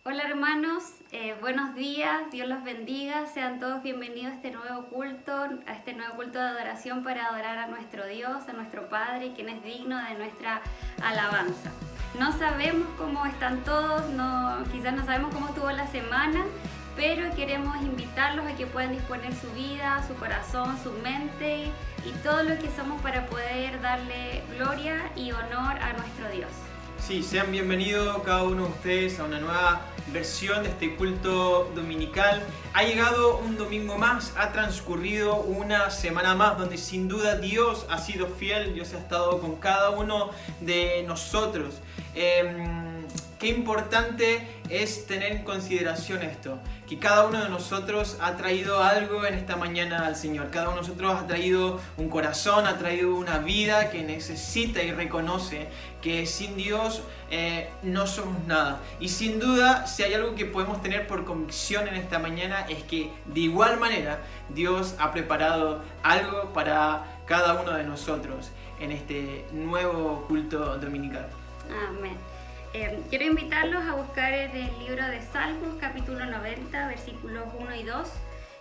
Hola hermanos, buenos días, Dios los bendiga, sean todos bienvenidos a este nuevo culto de adoración para adorar a nuestro Dios, a nuestro Padre, quien es digno de nuestra alabanza. No sabemos cómo están todos, quizás no sabemos cómo estuvo la semana, pero queremos invitarlos a que puedan disponer su vida, su corazón, su mente y todo lo que somos para poder darle gloria y honor a nuestro Dios. Sí, sean bienvenidos cada uno de ustedes a una nueva versión de este culto dominical. Ha llegado un domingo más, ha transcurrido una semana más donde sin duda Dios ha sido fiel, Dios ha estado con cada uno de nosotros. Qué importante es tener en consideración esto, que cada uno de nosotros ha traído algo en esta mañana al Señor. Cada uno de nosotros ha traído un corazón, ha traído una vida que necesita y reconoce que sin Dios no somos nada. Y sin duda, si hay algo que podemos tener por convicción en esta mañana, es que de igual manera Dios ha preparado algo para cada uno de nosotros en este nuevo culto dominical. Amén. Quiero invitarlos a buscar en el libro de Salmos, capítulo 90, versículos 1 y 2,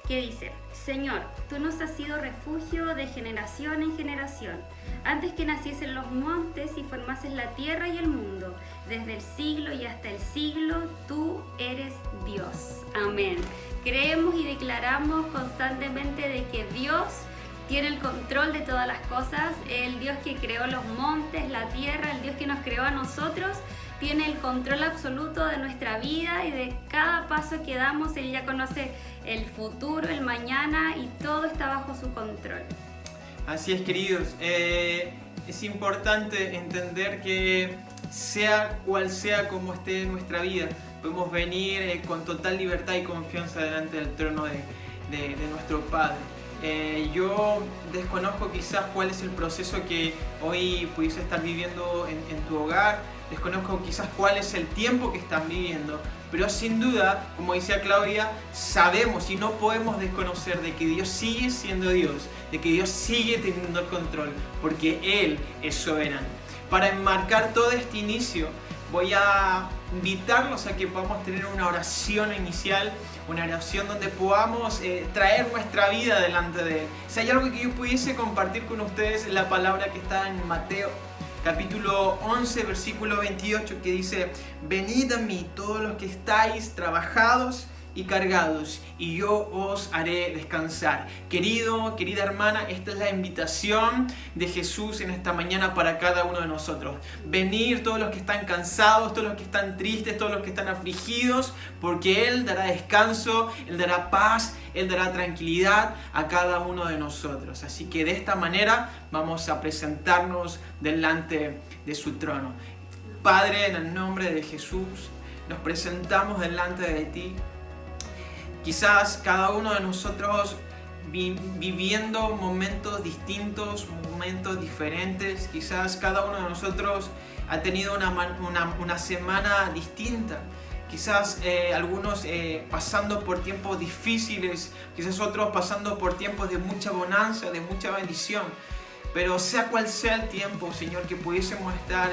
que dice: Señor, tú nos has sido refugio de generación en generación, antes que naciesen los montes y formases la tierra y el mundo, desde el siglo y hasta el siglo, tú eres Dios. Amén. Creemos y declaramos constantemente de que Dios tiene el control de todas las cosas, el Dios que creó los montes, la tierra, el Dios que nos creó a nosotros, tiene el control absoluto de nuestra vida y de cada paso que damos. Él ya conoce el futuro, el mañana, y todo está bajo su control. Así es, queridos. Es importante entender que sea cual sea como esté nuestra vida, podemos venir con total libertad y confianza delante del trono de nuestro Padre. Yo desconozco quizás cuál es el proceso que hoy pudiese estar viviendo en tu hogar, desconozco quizás cuál es el tiempo que están viviendo, pero sin duda, como decía Claudia, sabemos y no podemos desconocer de que Dios sigue siendo Dios, de que Dios sigue teniendo el control, porque Él es soberano. Para enmarcar todo este inicio, voy a invitarlos a que podamos tener una oración inicial, una oración donde podamos traer nuestra vida delante de Él. Si hay algo que yo pudiese compartir con ustedes, la palabra que está en Mateo, capítulo 11, versículo 28, que dice: venid a mí todos los que estáis trabajados y cargados, y yo os haré descansar. Querido, querida hermana, esta es la invitación de Jesús en esta mañana para cada uno de nosotros. Venir todos los que están cansados, todos los que están tristes, todos los que están afligidos, porque Él dará descanso, Él dará paz, Él dará tranquilidad a cada uno de nosotros. Así que de esta manera vamos a presentarnos delante de su trono. Padre, en el nombre de Jesús, nos presentamos delante de ti. Quizás cada uno de nosotros viviendo momentos distintos, momentos diferentes. Quizás cada uno de nosotros ha tenido una semana distinta. Quizás algunos pasando por tiempos difíciles, quizás otros pasando por tiempos de mucha bonanza, de mucha bendición. Pero sea cual sea el tiempo, Señor, que pudiésemos estar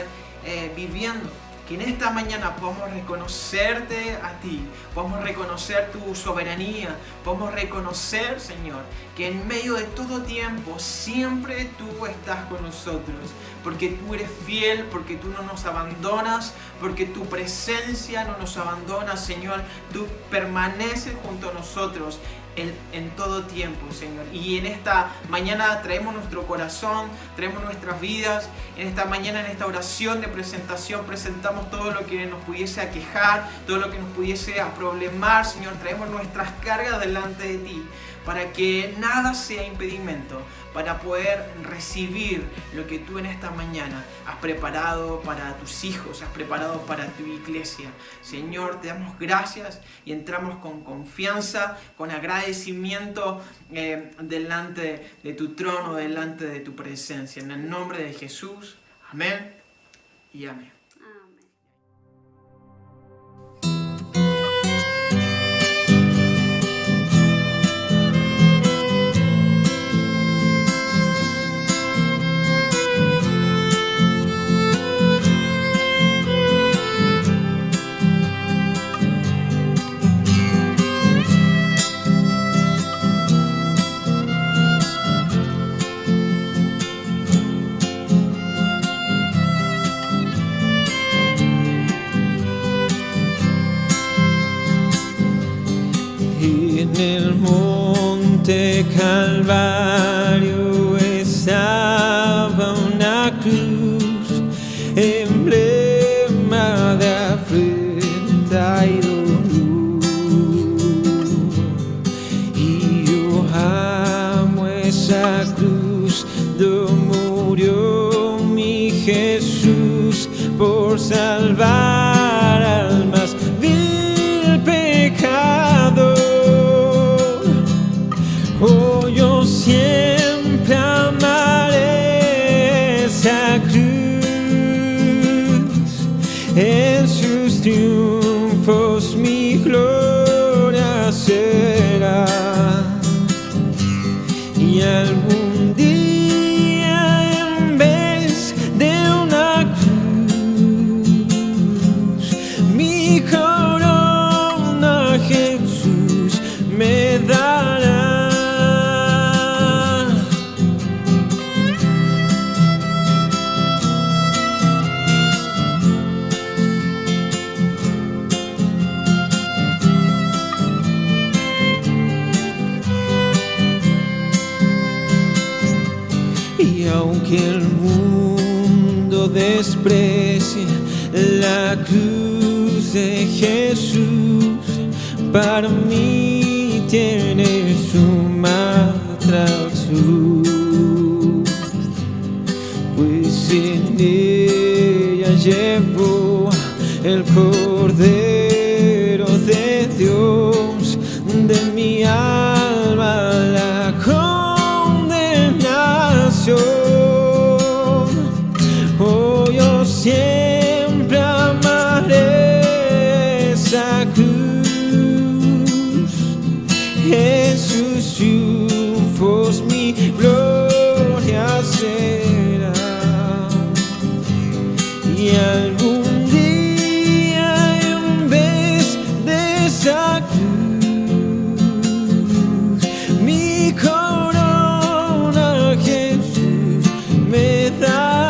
viviendo, que en esta mañana podamos reconocerte a ti, podamos reconocer tu soberanía, podamos reconocer, Señor, que en medio de todo tiempo siempre tú estás con nosotros, porque tú eres fiel, porque tú no nos abandonas, porque tu presencia no nos abandona, Señor, tú permaneces junto a nosotros en todo tiempo, Señor. Y en esta mañana traemos nuestro corazón, traemos nuestras vidas. En esta mañana, en esta oración de presentación, presentamos todo lo que nos pudiese aquejar, todo lo que nos pudiese problemar, Señor. Traemos nuestras cargas delante de ti, para que nada sea impedimento para poder recibir lo que tú en esta mañana has preparado para tus hijos, has preparado para tu iglesia. Señor, te damos gracias y entramos con confianza, con agradecimiento delante de tu trono, delante de tu presencia. En el nombre de Jesús, amén y amén. Calvario estaba una cruz, emblema de afrenta y dolor. Y yo amo esa cruz donde murió mi Jesús por salvar al más vil pecador. Oh, yo siempre amaré esa cruz, en sus triunfos mi gloria será. Y algún día en vez de una cruz, mi corona Jesús me dará. Y aunque el mundo desprecie la cruz de Jesús, para mí tiene suma atracción, pues en ella llevó el Cordero de Dios de mi alma la condenación. Oh, yo siempre amaré esa cruz, en sus triunfos mi gloria será. Y algún día en vez de esa cruz, mi corona Jesús me dará.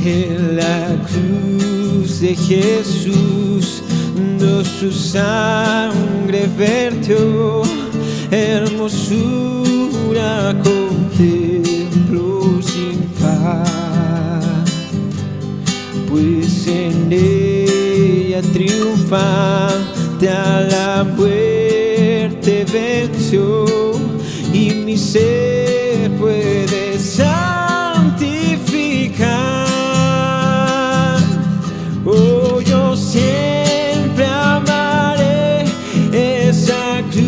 En la cruz de Jesús, su sangre vertió, hermosura contemplo sin par, pues en ella triunfante a la muerte venció, y mi ser puede santificar. Oh, yo siempre amaré esa cruz,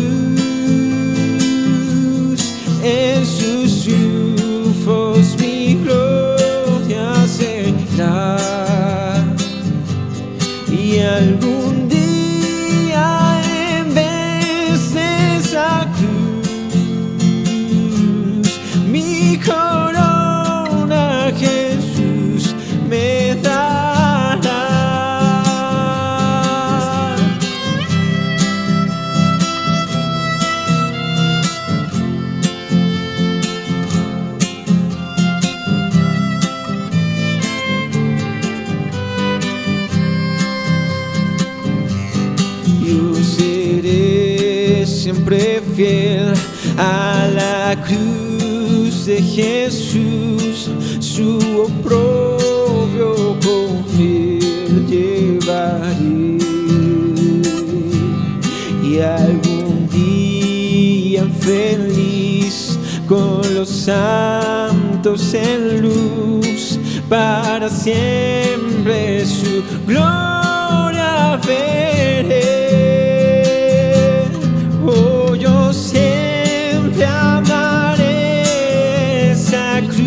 en sus triunfos mi gloria será. Y algún día en vez de esa cruz, mi corona Jesús me dará. Yo seré siempre fiel a la cruz de Jesús, su oprobio con él llevaré. Y algún día feliz con los santos en luz, para siempre su gloria veré. Oh, yo siempre amaré esa cruz,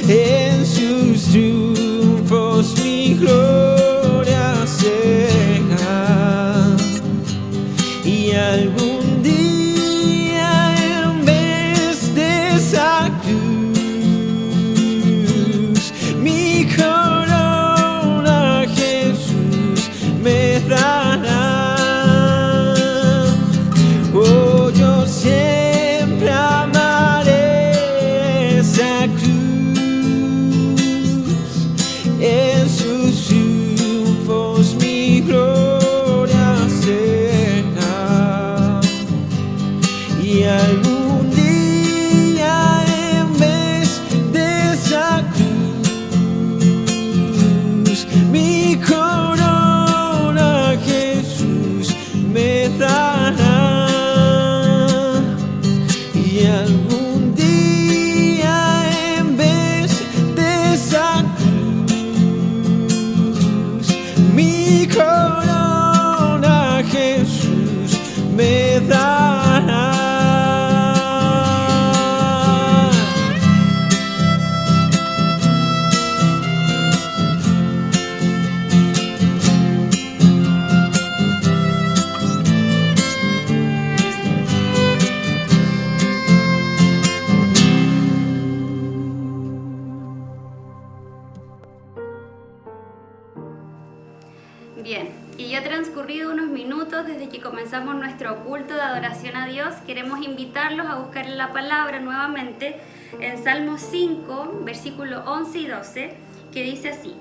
en sus triunfos mi gloria será. Y algún día en vez de esa cruz, mi corona Jesús y algún día en vez de esa cruz mi corona Jesús me dará. Bien, y ya transcurrido unos minutos desde que comenzamos nuestro culto de adoración a Dios, queremos invitarlos a buscar la palabra nuevamente en Salmo 5, versículos 11 y 12, que dice así: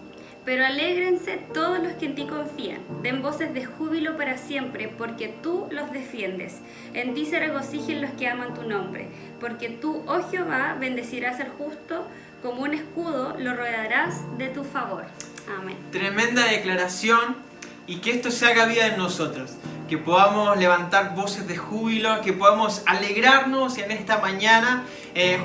pero alégrense todos los que en ti confían, den voces de júbilo para siempre, porque tú los defiendes. En ti se regocijen los que aman tu nombre, porque tú, oh Jehová, bendecirás al justo, como un escudo lo rodearás de tu favor. Amén. Tremenda declaración, y que esto se haga vida en nosotros, que podamos levantar voces de júbilo, que podamos alegrarnos en esta mañana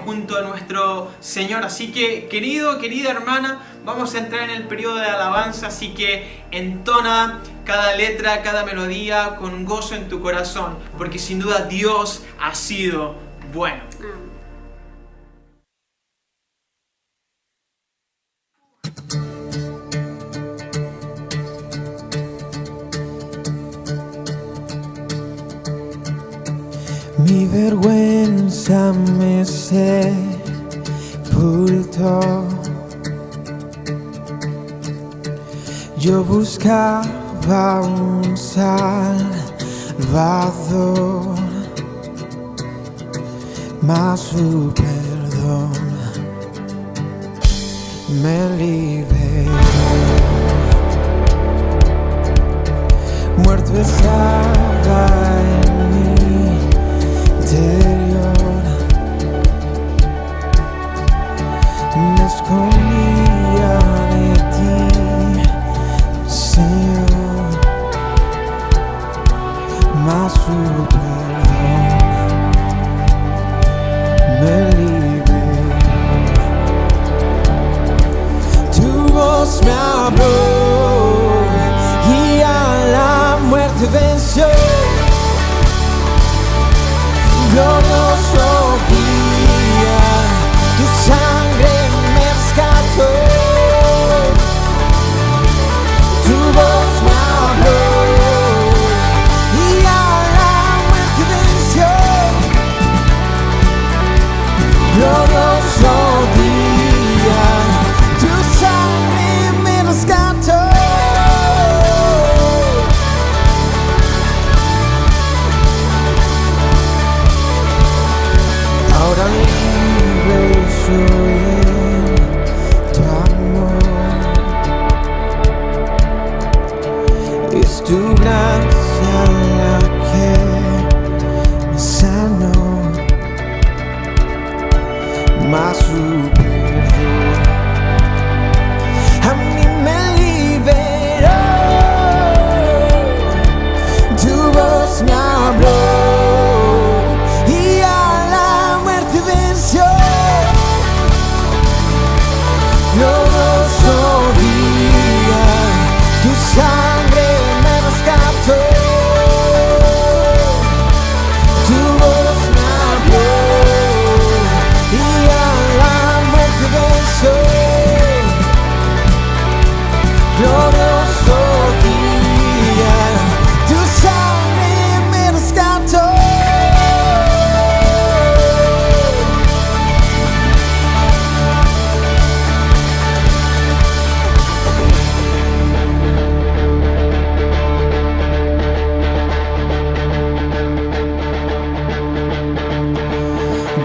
junto a nuestro Señor. Así que, querida hermana, vamos a entrar en el periodo de alabanza, así que entona cada letra, cada melodía con gozo en tu corazón, porque sin duda Dios ha sido bueno. Amén. Mi vergüenza me sepultó. Yo buscaba un Salvador, mas su perdón me liberó. Muerto estaba en mí interior, me escondía de ti, Señor, mas su perdón me liberó. Tu voz me habló y a la muerte venció. Glorioso día, tu sangre me rescató. Tu voz me habló y a la muerte venció. Glorioso día, tu sangre me rescató. Ahora libre soy en tu amor, es tu gracia la que me sanó, mas su perdón a mí me liberó. Tu voz me habló y a la muerte venció. Glorioso día, tu sangre me rescató. Tu voz me habló y a la muerte venció. Glorioso día, tu sangre me rescató.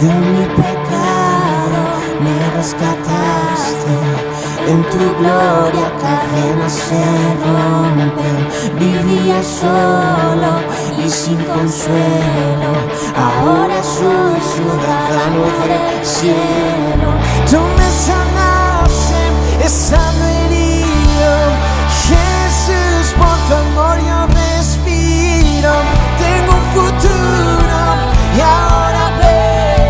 De mi pecado me rescataste, en tu gloria cadenas se rompen. Vivía solo y sin consuelo, ahora soy ciudadano del cielo. Tú me sanaste estando herido, Jesús, por tu amor yo respiro. Tengo un futuro y ahora veo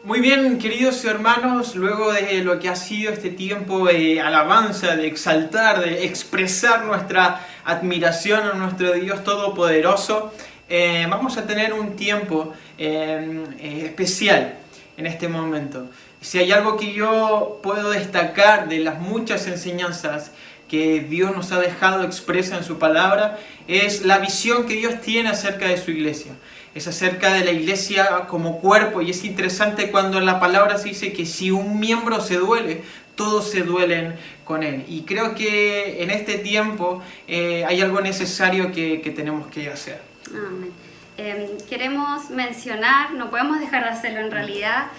Muy bien, queridos hermanos, luego de lo que ha sido este tiempo de alabanza, de exaltar, de expresar nuestra admiración a nuestro Dios Todopoderoso, vamos a tener un tiempo especial en este momento. Si hay algo que yo puedo destacar de las muchas enseñanzas que Dios nos ha dejado expresa en su palabra, es la visión que Dios tiene acerca de su iglesia. Es acerca de la iglesia como cuerpo, y es interesante cuando en la palabra se dice que si un miembro se duele, todos se duelen con él. Y creo que en este tiempo hay algo necesario que tenemos que hacer. Amén. Queremos mencionar, no podemos dejar de hacerlo en realidad,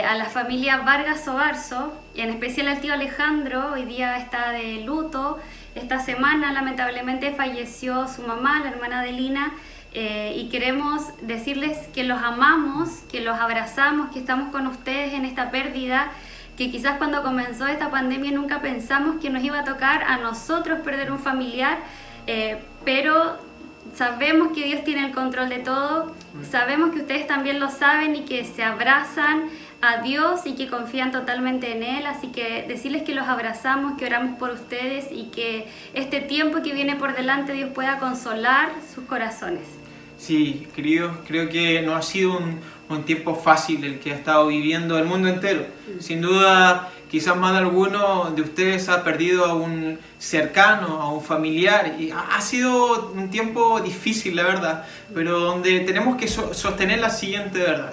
a la familia Vargas Obarzo, y en especial al tío Alejandro. Hoy día está de luto. Esta semana lamentablemente falleció su mamá, la hermana de Lina, y queremos decirles que los amamos, que los abrazamos, que estamos con ustedes en esta pérdida, que quizás cuando comenzó esta pandemia nunca pensamos que nos iba a tocar a nosotros perder un familiar, pero sabemos que Dios tiene el control de todo, sabemos que ustedes también lo saben y que se abrazan a Dios y que confían totalmente en Él, así que decirles que los abrazamos, que oramos por ustedes y que este tiempo que viene por delante Dios pueda consolar sus corazones. Sí, queridos, creo que no ha sido un tiempo fácil el que ha estado viviendo el mundo entero. Sin duda, quizás más de alguno de ustedes ha perdido a un cercano, a un familiar. Y ha sido un tiempo difícil, la verdad, pero donde tenemos que sostener la siguiente verdad.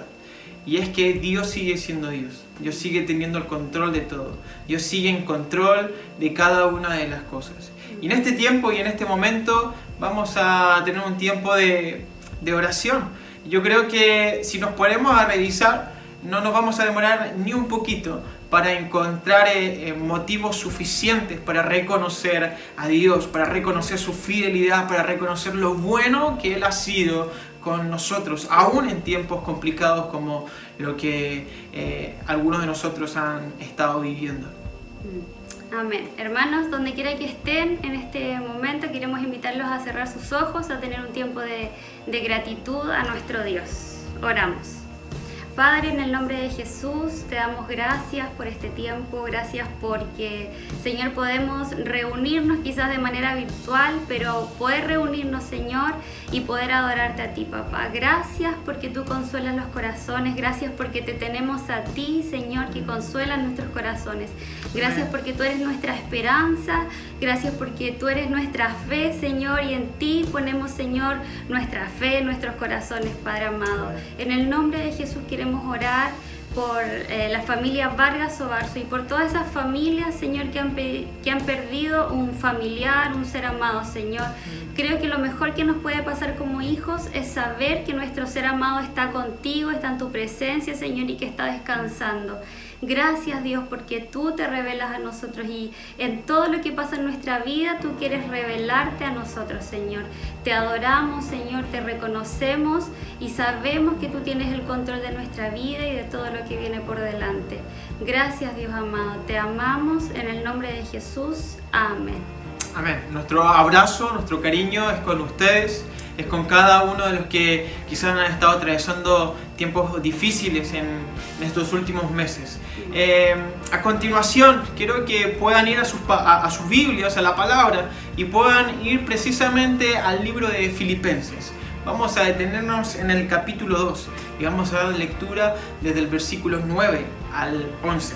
Y es que Dios sigue siendo Dios. Dios sigue teniendo el control de todo. Dios sigue en control de cada una de las cosas. Y en este tiempo y en este momento vamos a tener un tiempo de oración. Yo creo que si nos ponemos a revisar, no nos vamos a demorar ni un poquito para encontrar motivos suficientes para reconocer a Dios, para reconocer su fidelidad, para reconocer lo bueno que Él ha sido con nosotros, aún en tiempos complicados como lo que algunos de nosotros han estado viviendo. Amén. Hermanos, donde quiera que estén en este momento, queremos invitarlos a cerrar sus ojos, a tener un tiempo de gratitud a nuestro Dios. Oramos. Padre, en el nombre de Jesús, te damos gracias por este tiempo, gracias porque, Señor, podemos reunirnos quizás de manera virtual, pero poder reunirnos, Señor, y poder adorarte a ti, papá. Gracias porque tú consuelas los corazones, gracias porque te tenemos a ti, Señor, que consuelan nuestros corazones. Gracias porque tú eres nuestra esperanza, gracias porque tú eres nuestra fe, Señor, y en ti ponemos, Señor, nuestra fe, nuestros corazones, Padre amado. En el nombre de Jesús queremos orar por la familia Vargas Obarzo y por todas esas familias, Señor, que han perdido un familiar, un ser amado, Señor. Creo que lo mejor que nos puede pasar como hijos es saber que nuestro ser amado está contigo, está en tu presencia, Señor, y que está descansando. Gracias, Dios, porque tú te revelas a nosotros y en todo lo que pasa en nuestra vida tú quieres revelarte a nosotros, Señor. Te adoramos, Señor, te reconocemos y sabemos que tú tienes el control de nuestra vida y de todo lo que viene por delante. Gracias, Dios amado, te amamos en el nombre de Jesús. Amén. Amén. Nuestro abrazo, nuestro cariño es con ustedes, es con cada uno de los que quizás han estado atravesando tiempos difíciles en estos últimos meses. A continuación, quiero que puedan ir a sus Biblias, a la palabra, y puedan ir precisamente al libro de Filipenses. Vamos a detenernos en el capítulo 2 y vamos a dar lectura desde el versículo 9 al 11.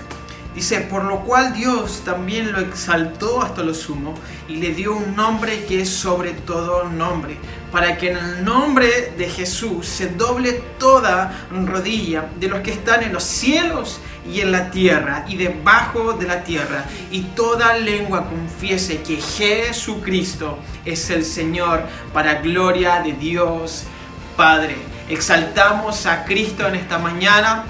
Dice, por lo cual Dios también lo exaltó hasta lo sumo y le dio un nombre que es sobre todo nombre, para que en el nombre de Jesús se doble toda rodilla de los que están en los cielos y en la tierra y debajo de la tierra, y toda lengua confiese que Jesucristo es el Señor, para gloria de Dios Padre. Exaltamos a Cristo en esta mañana.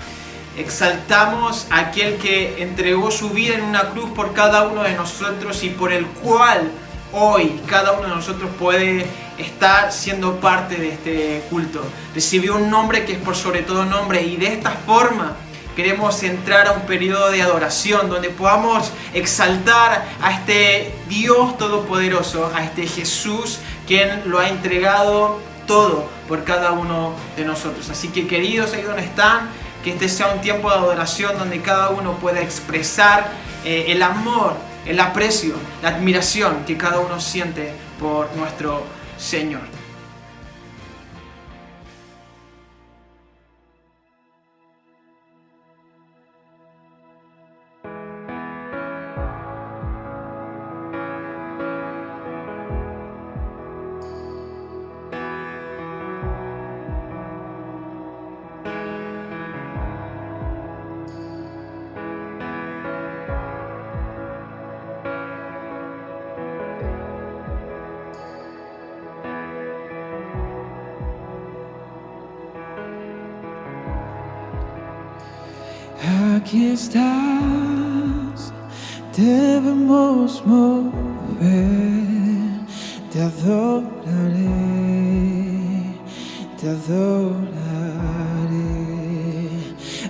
Exaltamos a aquel que entregó su vida en una cruz por cada uno de nosotros y por el cual hoy cada uno de nosotros puede estar siendo parte de este culto. Recibió un nombre que es por sobre todo nombre, y de esta forma queremos entrar a un periodo de adoración donde podamos exaltar a este Dios todopoderoso, a este Jesús quien lo ha entregado todo por cada uno de nosotros. Así que, queridos, ahí donde están, que este sea un tiempo de adoración donde cada uno pueda expresar el amor, el aprecio, la admiración que cada uno siente por nuestro Señor. Aquí estás, debemos mover, te adoraré, te adoraré.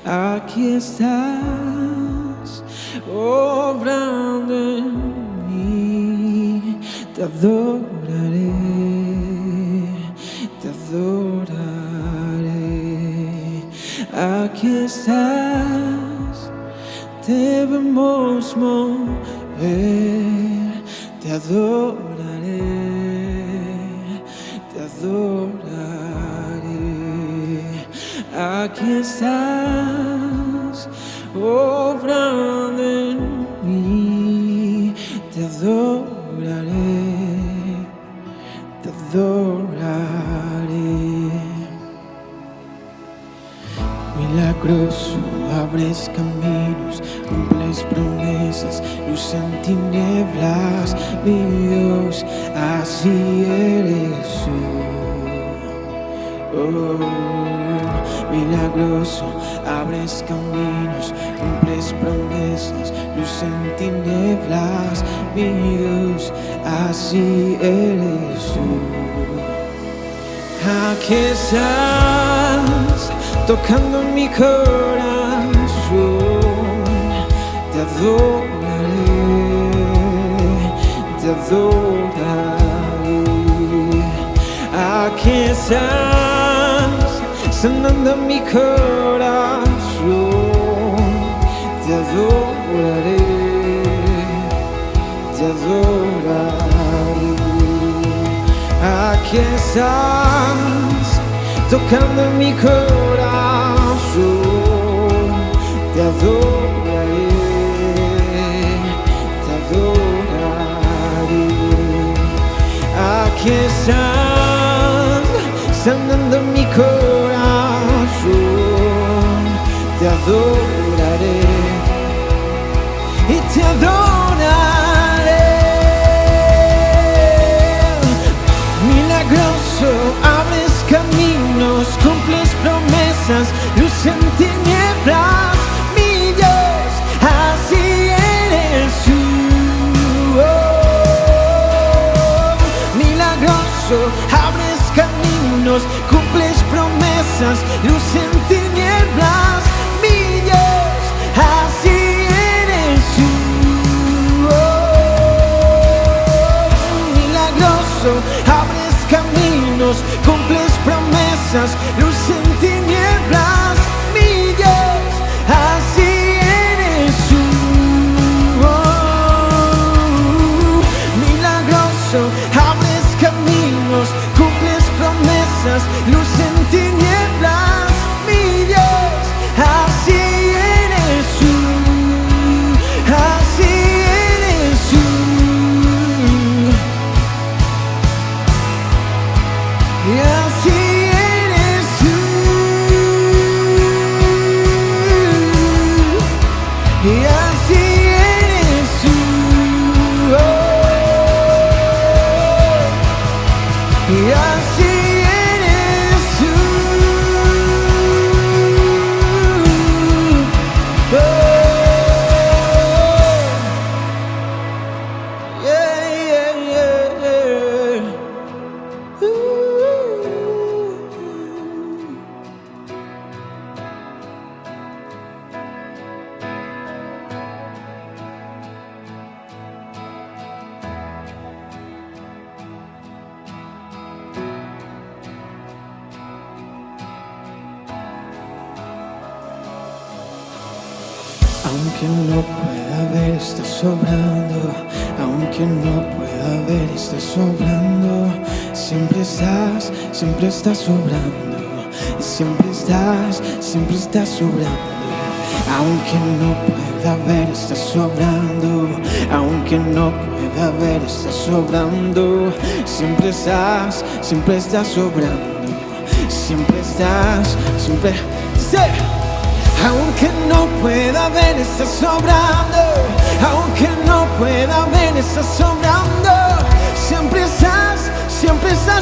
Aquí estás, obrando en mí, te adoraré, te adoraré. Aquí estás, debemos mover, te adoraré, te adoraré. Aquí estás, obrando en mí, te adoraré, te adoraré. Milagroso, abres caminos, cumples promesas, luz en tinieblas, mi Dios, así eres tú. Oh, milagroso, abres caminos, cumples promesas, luz en tinieblas, mi Dios, así eres tú. Aquí estás, tocando mi corazón, te adoraré, te adoraré. Aquí estás, sanando mi corazón, te adoraré, te adoraré. Aquí estás, tocando mi corazón, te adoraré, te adoraré. Aquí estás, sanando mi corazón, te adoraré y te adoraré. Milagroso, abres caminos, cumples promesas, luz en tinieblas, mi Dios, así eres tú. Oh, milagroso, abres caminos, cumples promesas, luz en tinieblas, mi Dios, así eres tú. Oh, milagroso, abres caminos, cumples promesas, luz en tinieblas, mi Dios, Aunque no pueda ver, estás sobrando. Aunque no pueda ver, estás sobrando. Siempre estás sobrando. Siempre estás sobrando. Aunque no pueda ver, estás sobrando. Aunque no pueda ver, estás sobrando. Siempre estás sobrando. Siempre. ¡Sí! Aunque no pueda ver, estás sobrando. Aunque no pueda ver, estás sobrando. Siempre estás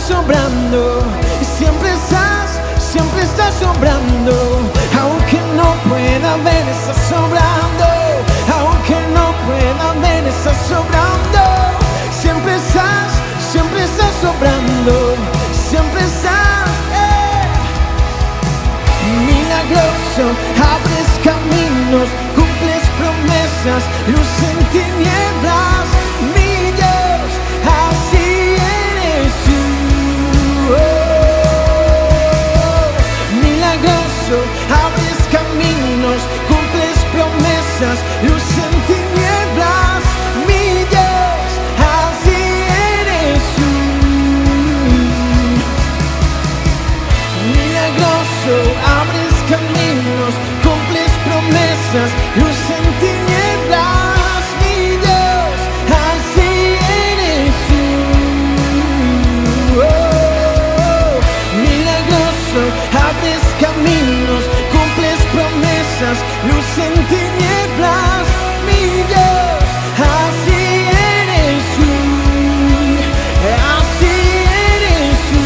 sobrando. Siempre estás sobrando. Aunque no pueda ver, estás sobrando. Aunque no pueda ver, estás sobrando. Siempre estás sobrando. Siempre estás. Milagroso, abres caminos, cumples promesas, luz en tinieblas, mi Dios, así eres tú. Milagroso, abres caminos, cumples promesas, luz en tinieblas, mi Dios, así eres tú. Milagroso, abres caminos, cumples promesas, luz en tinieblas, mi Dios, así eres tú. Milagroso, abres caminos, cumples promesas, luz en tinieblas, mi Dios, así eres tú. Así eres tú.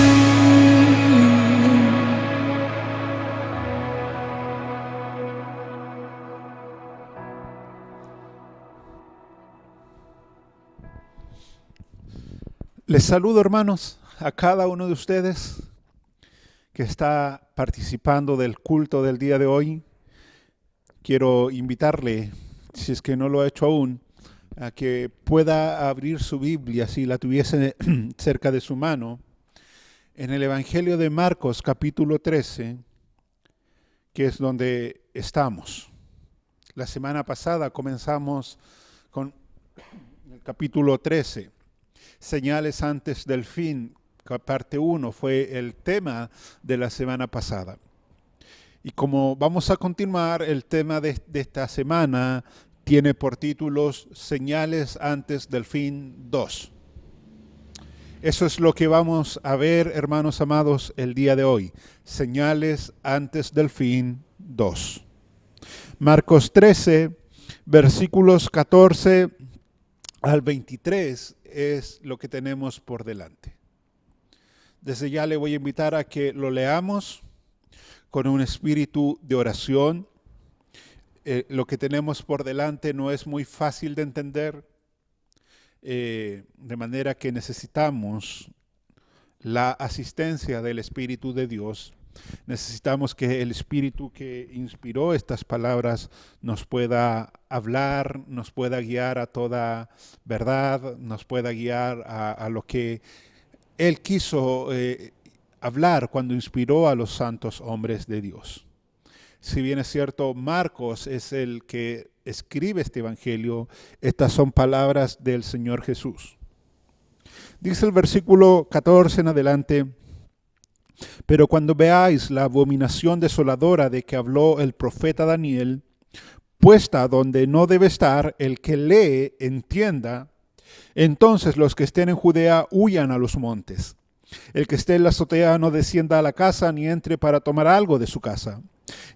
Les saludo, hermanos, a cada uno de ustedes que está participando del culto del día de hoy. Quiero invitarle, si es que no lo ha hecho aún, a que pueda abrir su Biblia, si la tuviese cerca de su mano, en el Evangelio de Marcos, capítulo 13, que es donde estamos. La semana pasada comenzamos con el capítulo 13. Señales antes del fin, parte 1, fue el tema de la semana pasada. Y como vamos a continuar, el tema de esta semana tiene por títulos Señales antes del fin 2. Eso es lo que vamos a ver, hermanos amados, el día de hoy. Señales antes del fin 2. Marcos 13, versículos 14 al 23 es lo que tenemos por delante. Desde ya le voy a invitar a que lo leamos con un espíritu de oración. Lo que tenemos por delante no es muy fácil de entender, de manera que necesitamos la asistencia del Espíritu de Dios. Necesitamos que el Espíritu que inspiró estas palabras nos pueda hablar, nos pueda guiar a toda verdad, nos pueda guiar a lo que Él quiso hablar cuando inspiró a los santos hombres de Dios. Si bien es cierto, Marcos es el que escribe este evangelio, estas son palabras del Señor Jesús. Dice el versículo 14 en adelante: pero cuando veáis la abominación desoladora de que habló el profeta Daniel, puesta donde no debe estar, el que lee entienda, entonces los que estén en Judea huyan a los montes. El que esté en la azotea no descienda a la casa ni entre para tomar algo de su casa.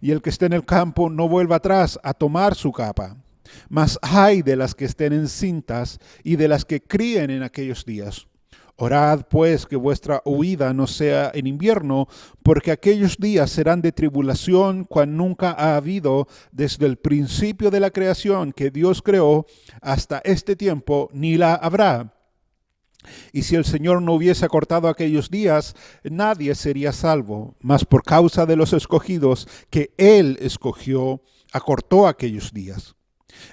Y el que esté en el campo no vuelva atrás a tomar su capa. Mas ay de las que estén encintas y de las que críen en aquellos días. Orad pues que vuestra huida no sea en invierno, porque aquellos días serán de tribulación cual nunca ha habido desde el principio de la creación que Dios creó hasta este tiempo, ni la habrá. Y si el Señor no hubiese acortado aquellos días, nadie sería salvo, mas por causa de los escogidos que Él escogió, acortó aquellos días.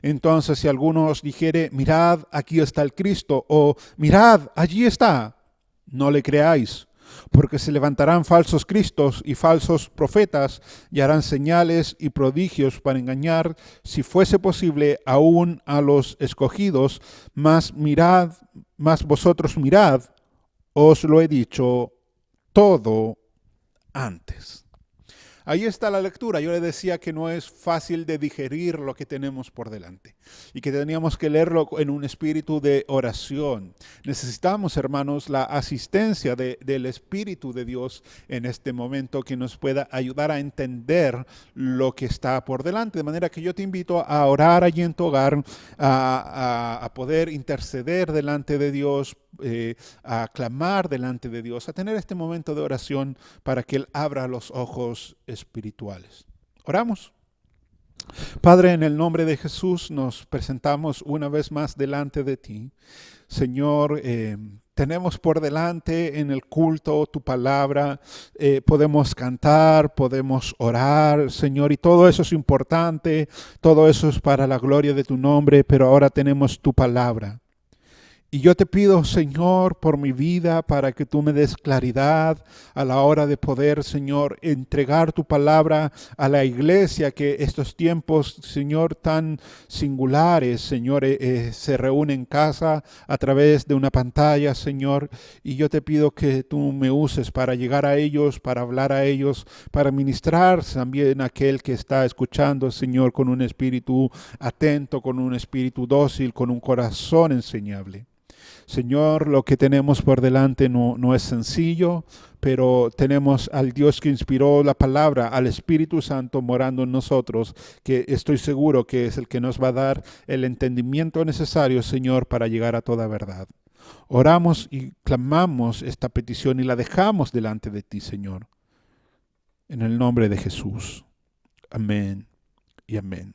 Entonces, si alguno os dijere, mirad, aquí está el Cristo, o mirad, allí está, no le creáis, porque se levantarán falsos cristos y falsos profetas y harán señales y prodigios para engañar, si fuese posible, aún a los escogidos. Mas vosotros mirad, os lo he dicho todo antes. Ahí está la lectura. Yo le decía que no es fácil de digerir lo que tenemos por delante y que teníamos que leerlo en un espíritu de oración. Necesitamos, hermanos, la asistencia del Espíritu de Dios en este momento que nos pueda ayudar a entender lo que está por delante. De manera que yo te invito a orar allí en tu hogar, a poder interceder delante de Dios, a clamar delante de Dios, a tener este momento de oración para que Él abra los ojos espirituales. Oramos. Padre, en el nombre de Jesús nos presentamos una vez más delante de ti. Señor, tenemos por delante en el culto tu palabra, podemos cantar, podemos orar, Señor, y todo eso es importante, todo eso es para la gloria de tu nombre, pero ahora tenemos tu palabra. Y yo te pido, Señor, por mi vida, para que tú me des claridad a la hora de poder, Señor, entregar tu palabra a la iglesia, que estos tiempos, Señor, tan singulares, Señor, se reúnen en casa a través de una pantalla, Señor. Y yo te pido que tú me uses para llegar a ellos, para hablar a ellos, para ministrar también a aquel que está escuchando, Señor, con un espíritu atento, con un espíritu dócil, con un corazón enseñable. Señor, lo que tenemos por delante no es sencillo, pero tenemos al Dios que inspiró la palabra, al Espíritu Santo morando en nosotros, que estoy seguro que es el que nos va a dar el entendimiento necesario, Señor, para llegar a toda verdad. Oramos y clamamos esta petición y la dejamos delante de ti, Señor. En el nombre de Jesús. Amén y amén.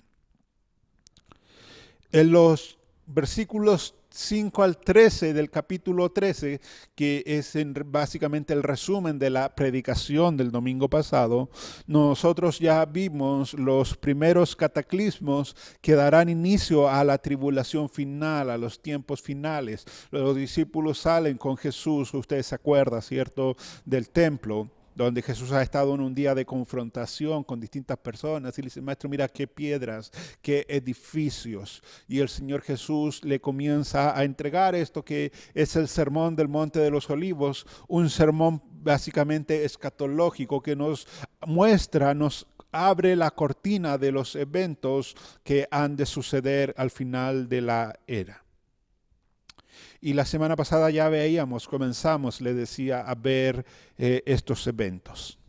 En los versículos 5 al 13 del capítulo 13, que es básicamente el resumen de la predicación del domingo pasado, nosotros ya vimos los primeros cataclismos que darán inicio a la tribulación final, a los tiempos finales. Los discípulos salen con Jesús, ustedes se acuerdan, ¿cierto?, del templo, donde Jesús ha estado en un día de confrontación con distintas personas y le dice, maestro, mira qué piedras, qué edificios. Y el Señor Jesús le comienza a entregar esto que es el sermón del Monte de los Olivos, un sermón básicamente escatológico que nos muestra, nos abre la cortina de los eventos que han de suceder al final de la era. Y la semana pasada ya comenzamos, le decía, a ver estos eventos.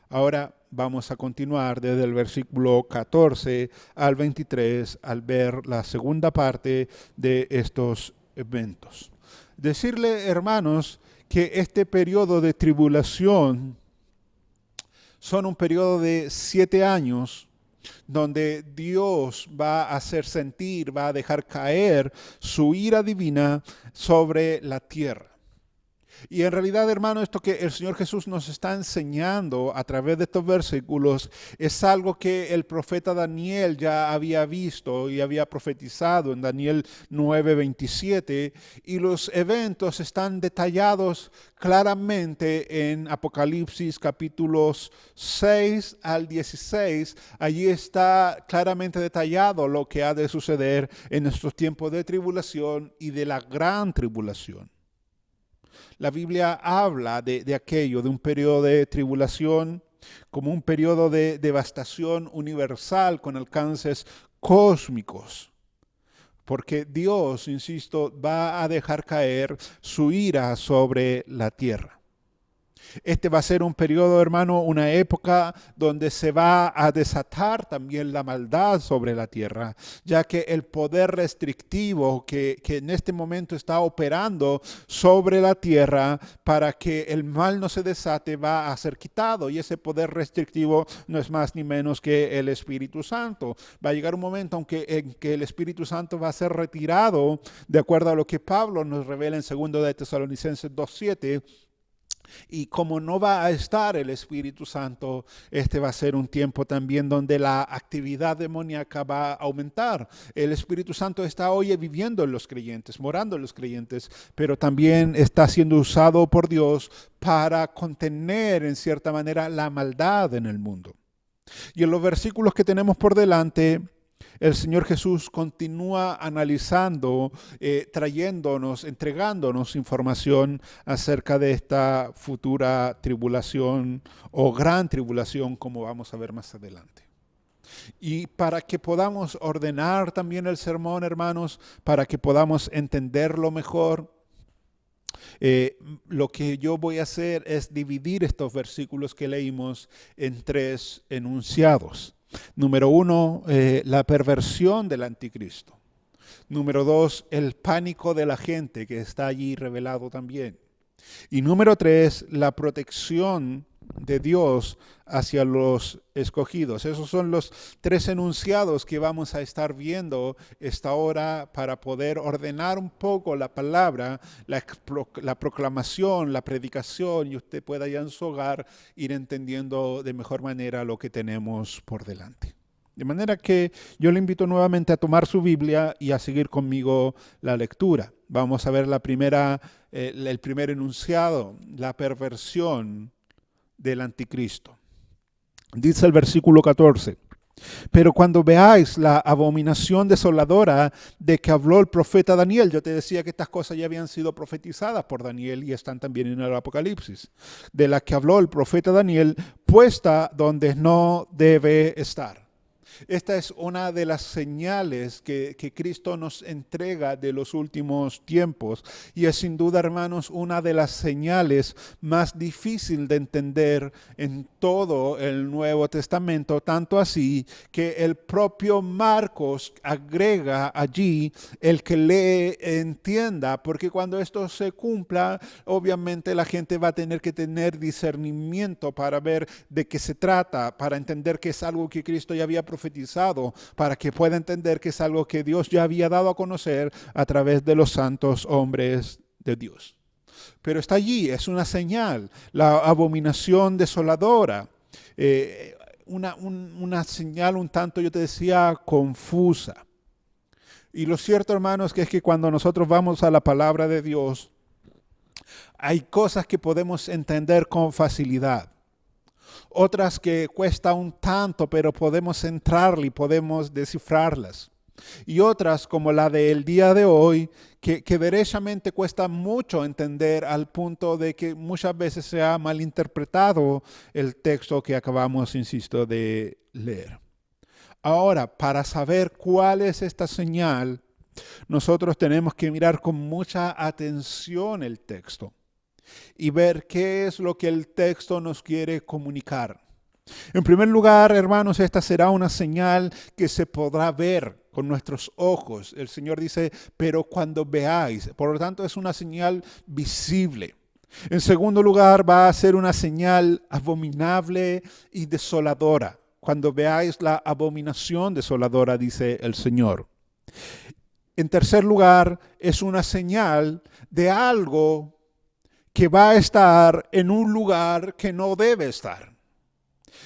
Ahora vamos a continuar desde el versículo 14 al 23 al ver la segunda parte de estos eventos. Decirle, hermanos, que este periodo de tribulación son un periodo de 7 años donde Dios va a hacer sentir, va a dejar caer su ira divina sobre la tierra. Y en realidad, hermano, esto que el Señor Jesús nos está enseñando a través de estos versículos es algo que el profeta Daniel ya había visto y había profetizado en Daniel 9:27, y los eventos están detallados claramente en Apocalipsis capítulos 6 al 16. Allí está claramente detallado lo que ha de suceder en estos tiempos de tribulación y de la gran tribulación. La Biblia habla de aquello, de un periodo de tribulación, como un periodo de devastación universal con alcances cósmicos. Porque Dios, insisto, va a dejar caer su ira sobre la tierra. Este va a ser un periodo, hermano, una época donde se va a desatar también la maldad sobre la tierra, ya que el poder restrictivo que en este momento está operando sobre la tierra para que el mal no se desate va a ser quitado. Y ese poder restrictivo no es más ni menos que el Espíritu Santo. Va a llegar un momento en que el Espíritu Santo va a ser retirado, de acuerdo a lo que Pablo nos revela en 2 de Tesalonicenses 2:7, Y como no va a estar el Espíritu Santo, este va a ser un tiempo también donde la actividad demoníaca va a aumentar. El Espíritu Santo está hoy viviendo en los creyentes, morando en los creyentes, pero también está siendo usado por Dios para contener en cierta manera la maldad en el mundo. Y en los versículos que tenemos por delante, el Señor Jesús continúa analizando, trayéndonos, entregándonos información acerca de esta futura tribulación o gran tribulación, como vamos a ver más adelante. Y para que podamos ordenar también el sermón, hermanos, para que podamos entenderlo mejor, lo que yo voy a hacer es dividir estos versículos que leímos en 3 enunciados. Número 1, la perversión del anticristo. Número 2, el pánico de la gente que está allí revelado también. Y número 3, la protección de Dios hacia los escogidos. Esos son los 3 enunciados que vamos a estar viendo esta hora para poder ordenar un poco la palabra, la proclamación, la predicación, y usted pueda ya en su hogar ir entendiendo de mejor manera lo que tenemos por delante. De manera que yo le invito nuevamente a tomar su Biblia y a seguir conmigo la lectura. Vamos a ver el primer enunciado, la perversión del anticristo. Dice el versículo 14: pero cuando veáis la abominación desoladora de que habló el profeta Daniel, yo te decía que estas cosas ya habían sido profetizadas por Daniel y están también en el Apocalipsis, de la que habló el profeta Daniel, puesta donde no debe estar. Esta es una de las señales que Cristo nos entrega de los últimos tiempos, y es sin duda, hermanos, una de las señales más difíciles de entender en todo el Nuevo Testamento, tanto así que el propio Marcos agrega allí el que lee entienda, porque cuando esto se cumpla, obviamente la gente va a tener que tener discernimiento para ver de qué se trata, para entender que es algo que Cristo ya había profetizado, para que pueda entender que es algo que Dios ya había dado a conocer a través de los santos hombres de Dios. Pero está allí, es una señal, la abominación desoladora, una señal un tanto, yo te decía, confusa. Y lo cierto, hermanos, que es que cuando nosotros vamos a la palabra de Dios, hay cosas que podemos entender con facilidad. Otras que cuesta un tanto, pero podemos entrarle y podemos descifrarlas. Y otras, como la del día de hoy, que derechamente cuesta mucho entender, al punto de que muchas veces se ha malinterpretado el texto que acabamos, insisto, de leer. Ahora, para saber cuál es esta señal, nosotros tenemos que mirar con mucha atención el texto y ver qué es lo que el texto nos quiere comunicar. En primer lugar, hermanos, esta será una señal que se podrá ver con nuestros ojos. El Señor dice, pero cuando veáis, por lo tanto es una señal visible. En segundo lugar, va a ser una señal abominable y desoladora. Cuando veáis la abominación desoladora, dice el Señor. En tercer lugar, es una señal de algo que va a estar en un lugar que no debe estar.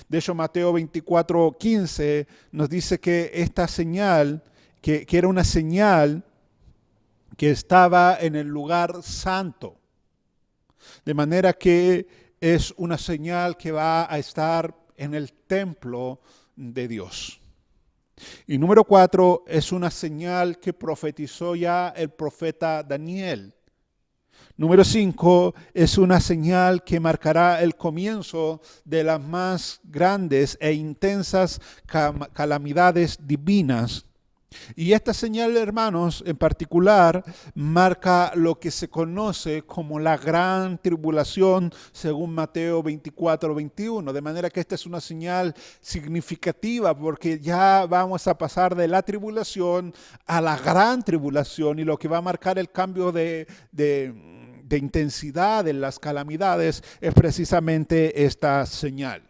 De hecho, Mateo 24:15 nos dice que esta señal, que era una señal que estaba en el lugar santo. De manera que es una señal que va a estar en el templo de Dios. Y número 4, es una señal que profetizó ya el profeta Daniel. Número 5, es una señal que marcará el comienzo de las más grandes e intensas calamidades divinas. Y esta señal, hermanos, en particular, marca lo que se conoce como la gran tribulación, según Mateo 24:21. De manera que esta es una señal significativa, porque ya vamos a pasar de la tribulación a la gran tribulación, y lo que va a marcar el cambio de intensidad en las calamidades es precisamente esta señal,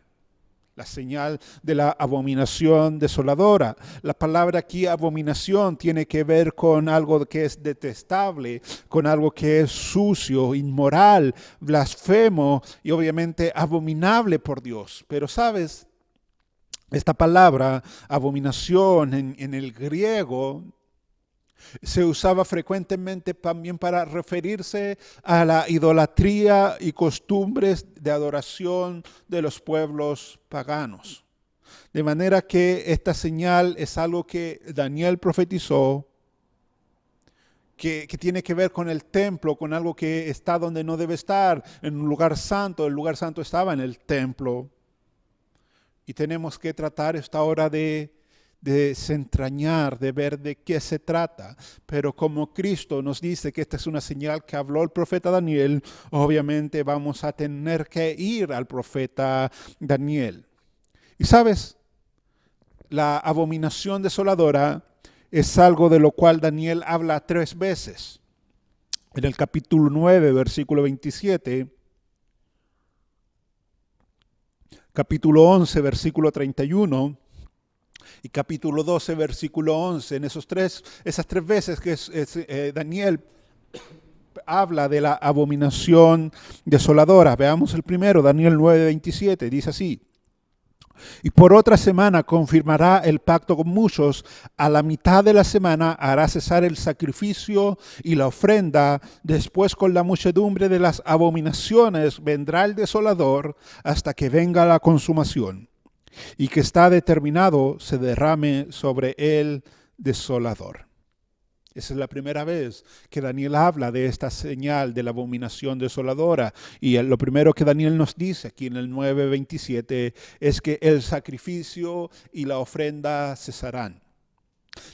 la señal de la abominación desoladora. La palabra aquí, abominación, tiene que ver con algo que es detestable, con algo que es sucio, inmoral, blasfemo y obviamente abominable por Dios. Pero ¿sabes? Esta palabra, abominación, en el griego, se usaba frecuentemente también para referirse a la idolatría y costumbres de adoración de los pueblos paganos. De manera que esta señal es algo que Daniel profetizó, que tiene que ver con el templo, con algo que está donde no debe estar, en un lugar santo. El lugar santo estaba en el templo. Y tenemos que tratar esta hora de desentrañar, de ver de qué se trata. Pero como Cristo nos dice que esta es una señal que habló el profeta Daniel, obviamente vamos a tener que ir al profeta Daniel. Y sabes, la abominación desoladora es algo de lo cual Daniel habla 3 veces. En el capítulo 9, versículo 27, capítulo 11, versículo 31, y capítulo 12, versículo 11. En esas tres veces que Daniel habla de la abominación desoladora. Veamos el primero, Daniel 9, 27. Dice así: y por otra semana confirmará el pacto con muchos. A la mitad de la semana hará cesar el sacrificio y la ofrenda. Después, con la muchedumbre de las abominaciones, vendrá el desolador hasta que venga la consumación, y que está determinado se derrame sobre el desolador. Esa es la primera vez que Daniel habla de esta señal de la abominación desoladora. Y lo primero que Daniel nos dice aquí en el 9:27 es que el sacrificio y la ofrenda cesarán.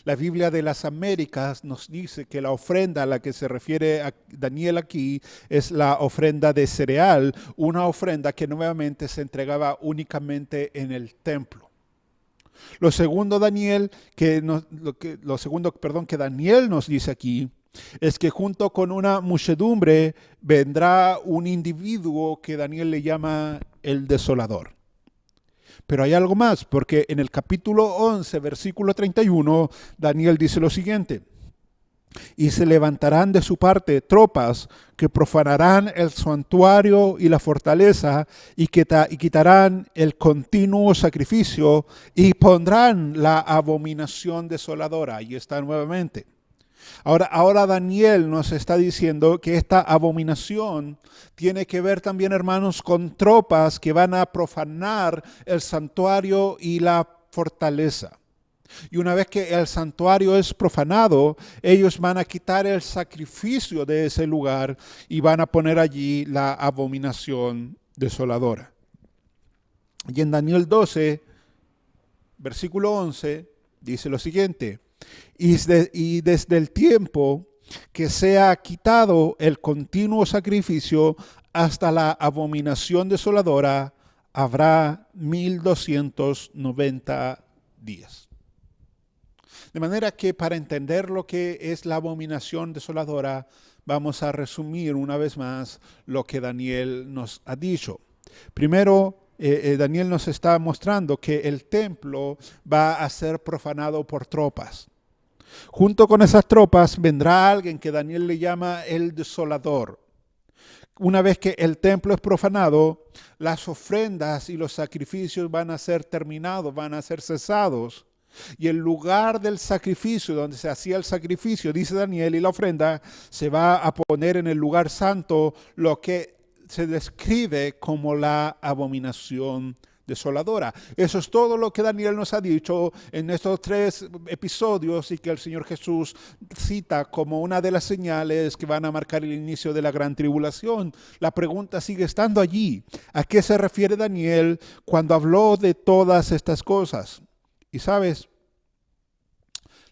La Biblia de las Américas nos dice que la ofrenda a la que se refiere a Daniel aquí es la ofrenda de cereal, una ofrenda que nuevamente se entregaba únicamente en el templo. Lo segundo que Daniel nos dice aquí es que junto con una muchedumbre vendrá un individuo que Daniel le llama el desolador. Pero hay algo más, porque en el capítulo 11, versículo 31, Daniel dice lo siguiente: y se levantarán de su parte tropas que profanarán el santuario y la fortaleza y quitarán el continuo sacrificio y pondrán la abominación desoladora. Ahí está nuevamente. Ahora Daniel nos está diciendo que esta abominación tiene que ver también, hermanos, con tropas que van a profanar el santuario y la fortaleza. Y una vez que el santuario es profanado, ellos van a quitar el sacrificio de ese lugar y van a poner allí la abominación desoladora. Y en Daniel 12, versículo 11, dice lo siguiente: y desde el tiempo que sea quitado el continuo sacrificio hasta la abominación desoladora, habrá 1290 días. De manera que para entender lo que es la abominación desoladora, vamos a resumir una vez más lo que Daniel nos ha dicho. Primero, Daniel nos está mostrando que el templo va a ser profanado por tropas. Junto con esas tropas vendrá alguien que Daniel le llama el desolador. Una vez que el templo es profanado, las ofrendas y los sacrificios van a ser terminados, van a ser cesados. Y el lugar del sacrificio, donde se hacía el sacrificio, dice Daniel, y la ofrenda, se va a poner en el lugar santo, lo que se describe como la abominación desoladora. Eso es todo lo que Daniel nos ha dicho en estos 3 episodios y que el Señor Jesús cita como una de las señales que van a marcar el inicio de la gran tribulación. La pregunta sigue estando allí: ¿a qué se refiere Daniel cuando habló de todas estas cosas? Y sabes,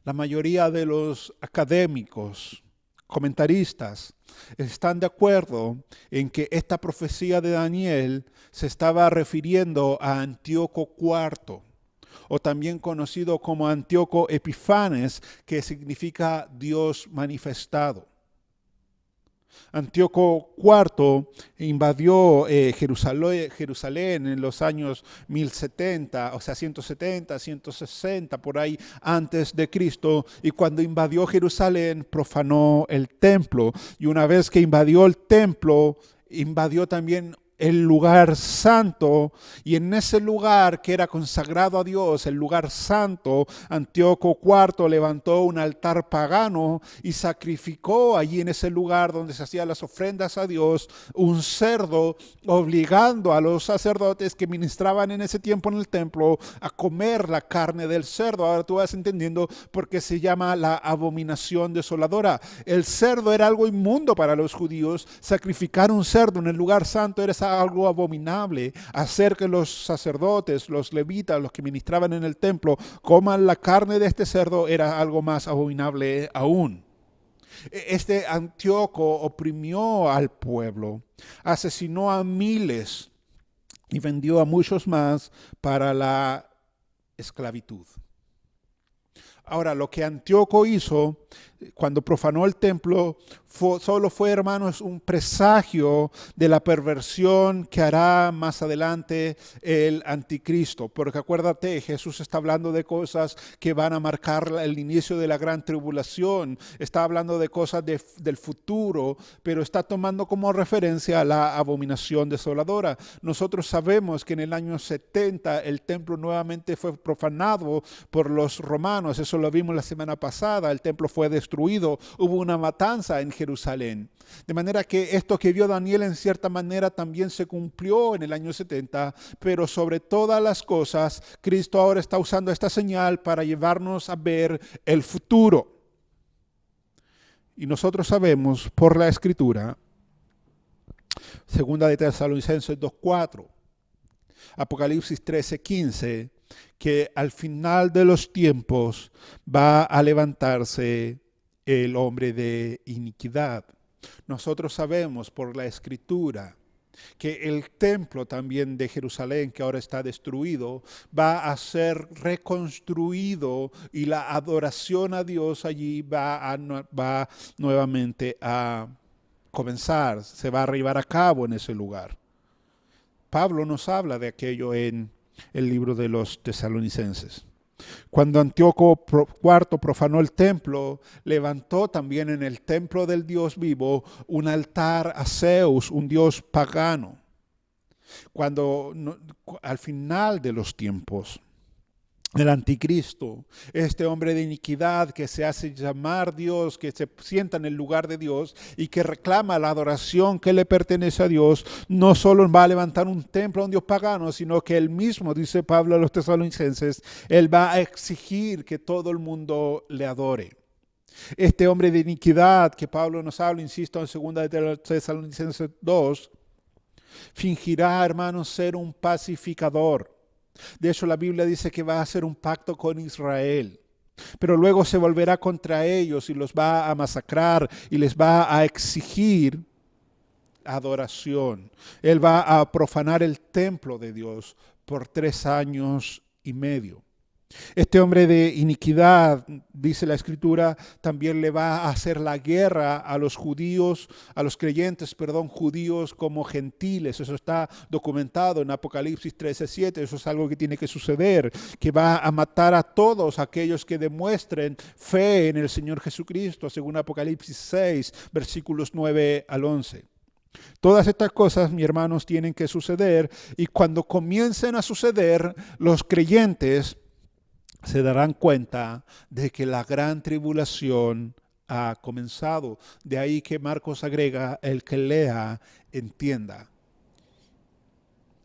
la mayoría de los académicos, comentaristas, están de acuerdo en que esta profecía de Daniel se estaba refiriendo a Antíoco IV, o también conocido como Antíoco Epifanes, que significa Dios manifestado. Antíoco IV invadió Jerusalén en los años 1070, o sea, 170, 160, por ahí antes de Cristo. Y cuando invadió Jerusalén, profanó el templo. Y una vez que invadió el templo, invadió también el lugar santo, y en ese lugar que era consagrado a Dios, el lugar santo, Antíoco IV levantó un altar pagano y sacrificó allí en ese lugar donde se hacían las ofrendas a Dios un cerdo, obligando a los sacerdotes que ministraban en ese tiempo en el templo a comer la carne del cerdo. Ahora tú vas entendiendo por qué se llama la abominación desoladora. El cerdo era algo inmundo para los judíos. Sacrificar un cerdo en el lugar santo era algo abominable. Hacer que los sacerdotes, los levitas, los que ministraban en el templo, coman la carne de este cerdo era algo más abominable aún. Este Antíoco oprimió al pueblo, asesinó a miles y vendió a muchos más para la esclavitud. Ahora, lo que Antíoco hizo cuando profanó el templo solo fue, hermanos, un presagio de la perversión que hará más adelante el anticristo. Porque acuérdate, Jesús está hablando de cosas que van a marcar el inicio de la gran tribulación. Está hablando de cosas del futuro, pero está tomando como referencia a la abominación desoladora. Nosotros sabemos que en el año 70 el templo nuevamente fue profanado por los romanos. Eso lo vimos la semana pasada. El templo fue destruido. Hubo una matanza en Jerusalén. De manera que esto que vio Daniel en cierta manera también se cumplió en el año 70, pero sobre todas las cosas, Cristo ahora está usando esta señal para llevarnos a ver el futuro. Y nosotros sabemos por la Escritura, segunda de Tesalonicenses 2:4, Apocalipsis 13:15, que al final de los tiempos va a levantarse el hombre de iniquidad. Nosotros sabemos por la Escritura que el templo también de Jerusalén, que ahora está destruido, va a ser reconstruido y la adoración a Dios allí va nuevamente a comenzar, se va a llevar a cabo en ese lugar. Pablo nos habla de aquello en el libro de los Tesalonicenses. Cuando Antíoco IV profanó el templo, levantó también en el templo del Dios vivo un altar a Zeus, un dios pagano. Al final de los tiempos, el anticristo, este hombre de iniquidad que se hace llamar Dios, que se sienta en el lugar de Dios y que reclama la adoración que le pertenece a Dios, no solo va a levantar un templo a un Dios pagano, sino que él mismo, dice Pablo a los tesalonicenses, él va a exigir que todo el mundo le adore. Este hombre de iniquidad que Pablo nos habla, insisto, en 2 de Tesalonicenses 2, fingirá, hermanos, ser un pacificador. De hecho, la Biblia dice que va a hacer un pacto con Israel, pero luego se volverá contra ellos y los va a masacrar y les va a exigir adoración. Él va a profanar el templo de Dios por 3 años y medio. Este hombre de iniquidad, dice la Escritura, también le va a hacer la guerra a los judíos, a los creyentes, judíos como gentiles. Eso está documentado en Apocalipsis 13:7. Eso es algo que tiene que suceder, que va a matar a todos aquellos que demuestren fe en el Señor Jesucristo, según Apocalipsis 6, versículos 9 al 11. Todas estas cosas, mis hermanos, tienen que suceder, y cuando comiencen a suceder, los creyentes se darán cuenta de que la gran tribulación ha comenzado. De ahí que Marcos agrega, el que lea, entienda.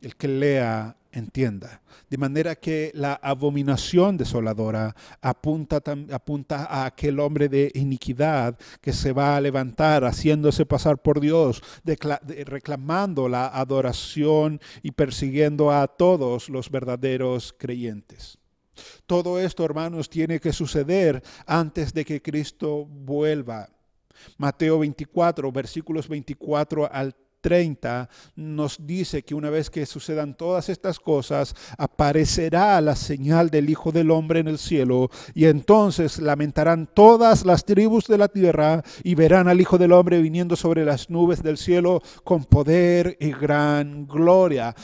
El que lea, entienda. De manera que la abominación desoladora apunta a aquel hombre de iniquidad que se va a levantar haciéndose pasar por Dios, reclamando la adoración y persiguiendo a todos los verdaderos creyentes. Todo esto, hermanos, tiene que suceder antes de que Cristo vuelva. Mateo 24, versículos 24 al 30 nos dice que una vez que sucedan todas estas cosas, aparecerá la señal del Hijo del Hombre en el cielo, y entonces lamentarán todas las tribus de la tierra y verán al Hijo del Hombre viniendo sobre las nubes del cielo con poder y gran gloria.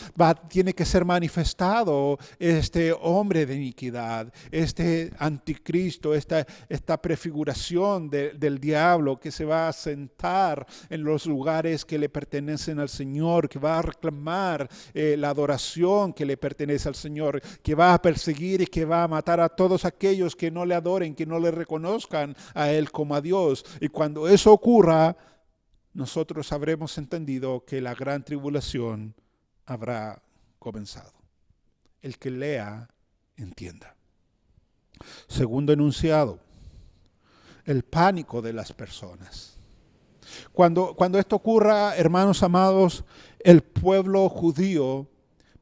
Tiene que ser manifestado este hombre de iniquidad, este anticristo, esta prefiguración del diablo que se va a sentar en los lugares que le pertenecen al Señor, que va a reclamar la adoración que le pertenece al Señor, que va a perseguir y que va a matar a todos aquellos que no le adoren, que no le reconozcan a Él como a Dios. Y cuando eso ocurra, nosotros habremos entendido que la gran tribulación habrá comenzado. El que lea, entienda. Segundo enunciado, el pánico de las personas. Cuando esto ocurra, hermanos amados, el pueblo judío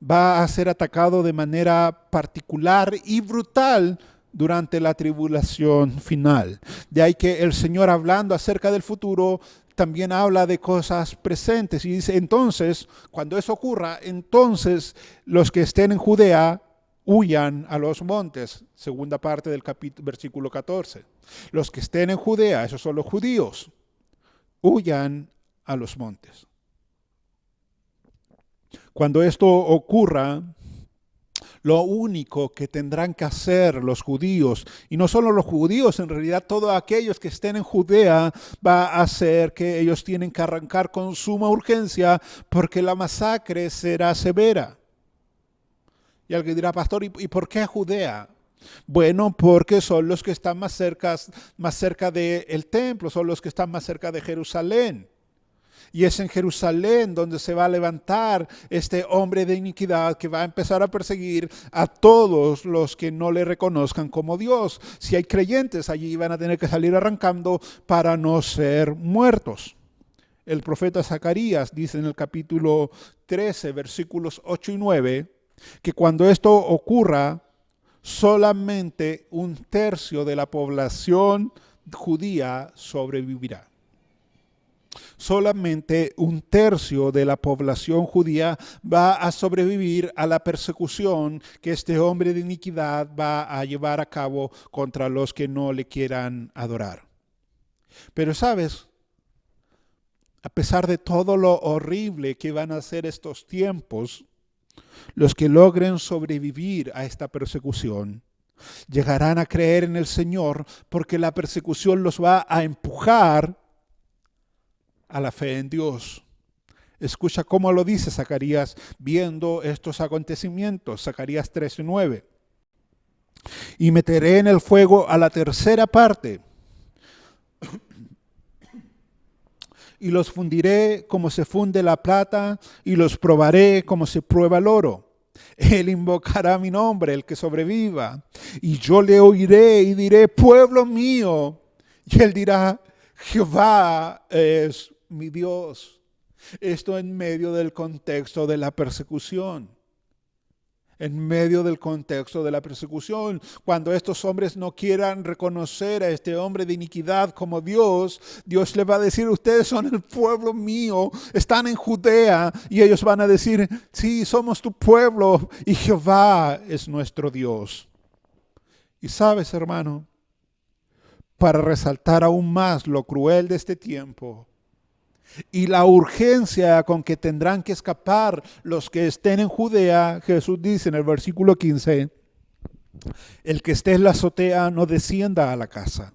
va a ser atacado de manera particular y brutal durante la tribulación final. De ahí que el Señor, hablando acerca del futuro, también habla de cosas presentes y dice, entonces, cuando eso ocurra, entonces los que estén en Judea huyan a los montes. Segunda parte del versículo 14. Los que estén en Judea, esos son los judíos, huyan a los montes. Cuando esto ocurra, lo único que tendrán que hacer los judíos, y no solo los judíos, en realidad todos aquellos que estén en Judea, va a hacer que ellos tienen que arrancar con suma urgencia porque la masacre será severa. Y alguien dirá, pastor, ¿y por qué Judea? Bueno, porque son los que están más cerca del templo, son los que están más cerca de Jerusalén. Y es en Jerusalén donde se va a levantar este hombre de iniquidad que va a empezar a perseguir a todos los que no le reconozcan como Dios. Si hay creyentes, allí van a tener que salir arrancando para no ser muertos. El profeta Zacarías dice en el capítulo 13, versículos 8 y 9, que cuando esto ocurra, solamente 1/3 de la población judía sobrevivirá. Solamente 1/3 de la población judía va a sobrevivir a la persecución que este hombre de iniquidad va a llevar a cabo contra los que no le quieran adorar. Pero sabes, a pesar de todo lo horrible que van a ser estos tiempos, los que logren sobrevivir a esta persecución llegarán a creer en el Señor, porque la persecución los va a empujar a la fe en Dios. Escucha cómo lo dice Zacarías viendo estos acontecimientos. Zacarías 13:9. Y meteré en el fuego a la tercera parte, y los fundiré como se funde la plata, y los probaré como se prueba el oro. Él invocará mi nombre, el que sobreviva, y yo le oiré y diré, pueblo mío. Y él dirá, Jehová es mi Dios. Esto en medio del contexto de la persecución. En medio del contexto de la persecución, cuando estos hombres no quieran reconocer a este hombre de iniquidad como Dios, Dios le va a decir, ustedes son el pueblo mío, están en Judea, y ellos van a decir, sí, somos tu pueblo, y Jehová es nuestro Dios. Y sabes, hermano, para resaltar aún más lo cruel de este tiempo, y la urgencia con que tendrán que escapar los que estén en Judea, Jesús dice en el versículo 15, el que esté en la azotea no descienda a la casa,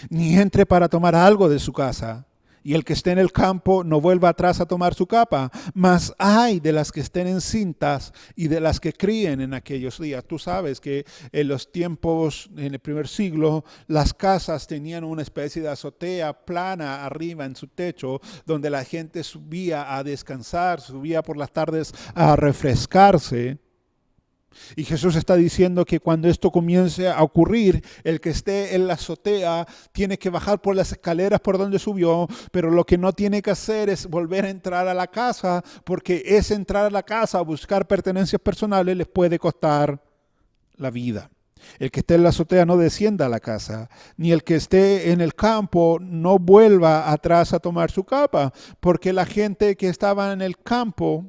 ni entre para tomar algo de su casa, y el que esté en el campo no vuelva atrás a tomar su capa, mas ay de las que estén encintas y de las que críen en aquellos días. Tú sabes que en los tiempos, en el primer siglo, las casas tenían una especie de azotea plana arriba en su techo, donde la gente subía a descansar, subía por las tardes a refrescarse. Y Jesús está diciendo que cuando esto comience a ocurrir, el que esté en la azotea tiene que bajar por las escaleras por donde subió, pero lo que no tiene que hacer es volver a entrar a la casa, porque ese entrar a la casa a buscar pertenencias personales les puede costar la vida. El que esté en la azotea no descienda a la casa, ni el que esté en el campo no vuelva atrás a tomar su capa, porque la gente que estaba en el campo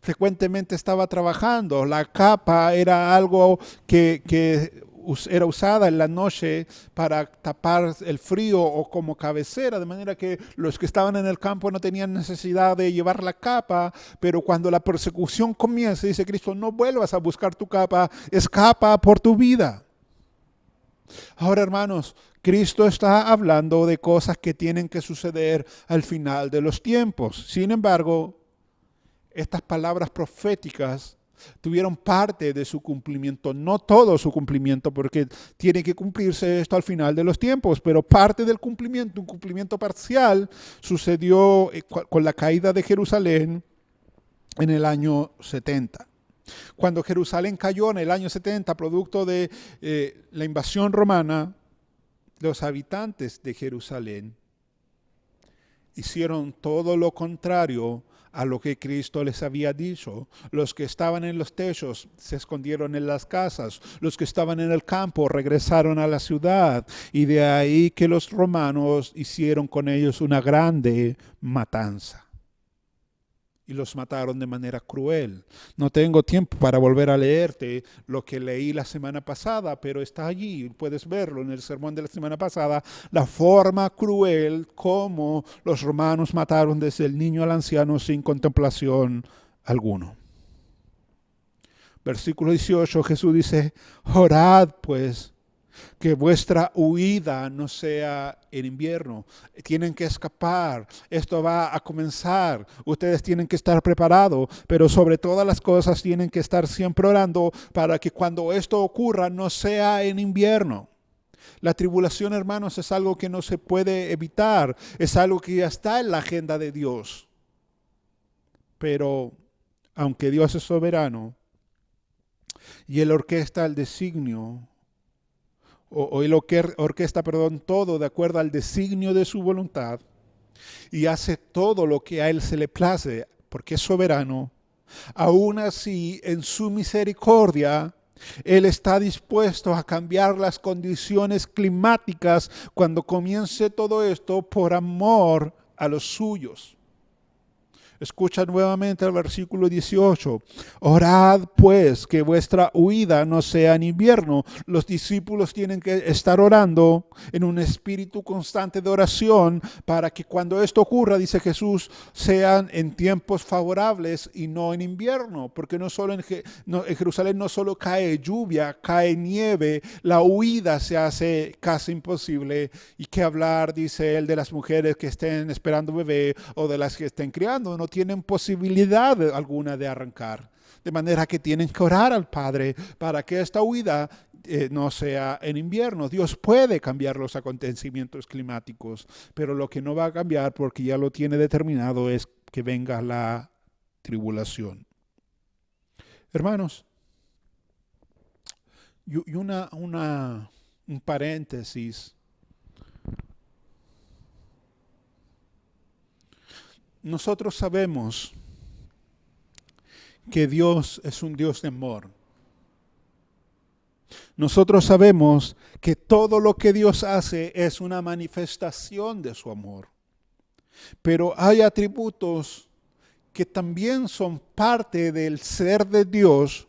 frecuentemente estaba trabajando. La capa era algo que era usada en la noche para tapar el frío o como cabecera, de manera que los que estaban en el campo no tenían necesidad de llevar la capa, pero cuando la persecución comienza, dice Cristo, no vuelvas a buscar tu capa, escapa por tu vida. Ahora, hermanos, Cristo está hablando de cosas que tienen que suceder al final de los tiempos. Sin embargo, estas palabras proféticas tuvieron parte de su cumplimiento, no todo su cumplimiento, porque tiene que cumplirse esto al final de los tiempos, pero parte del cumplimiento, un cumplimiento parcial, sucedió con la caída de Jerusalén en el año 70. Cuando Jerusalén cayó en el año 70, producto de la invasión romana, los habitantes de Jerusalén hicieron todo lo contrario a lo que Cristo les había dicho. Los que estaban en los techos se escondieron en las casas. Los que estaban en el campo regresaron a la ciudad. Y de ahí que los romanos hicieron con ellos una grande matanza. Y los mataron de manera cruel. No tengo tiempo para volver a leerte lo que leí la semana pasada, pero está allí, puedes verlo en el sermón de la semana pasada, la forma cruel como los romanos mataron desde el niño al anciano sin contemplación alguno. Versículo 18, Jesús dice, orad pues, que vuestra huida no sea en invierno. Tienen que escapar. Esto va a comenzar. Ustedes tienen que estar preparados, pero sobre todas las cosas tienen que estar siempre orando para que cuando esto ocurra no sea en invierno. La tribulación, hermanos, es algo que no se puede evitar. Es algo que ya está en la agenda de Dios. Pero aunque Dios es soberano y Él orquesta el designio, o Él orquesta, todo de acuerdo al designio de su voluntad y hace todo lo que a Él se le place, porque es soberano. Aún así, en su misericordia, Él está dispuesto a cambiar las condiciones climáticas cuando comience todo esto por amor a los suyos. Escucha nuevamente el versículo 18. Orad pues que vuestra huida no sea en invierno. Los discípulos tienen que estar orando en un espíritu constante de oración para que cuando esto ocurra, dice Jesús, sean en tiempos favorables y no en invierno. Porque no solo en Jerusalén no solo cae lluvia, cae nieve, la huida se hace casi imposible. Y qué hablar, dice él, de las mujeres que estén esperando bebé o de las que estén criando. No tienen posibilidad alguna de arrancar. De manera que tienen que orar al Padre para que esta huida no sea en invierno. Dios puede cambiar los acontecimientos climáticos, pero lo que no va a cambiar, porque ya lo tiene determinado, es que venga la tribulación. Hermanos, y un paréntesis. Nosotros sabemos que Dios es un Dios de amor. Nosotros sabemos que todo lo que Dios hace es una manifestación de su amor. Pero hay atributos que también son parte del ser de Dios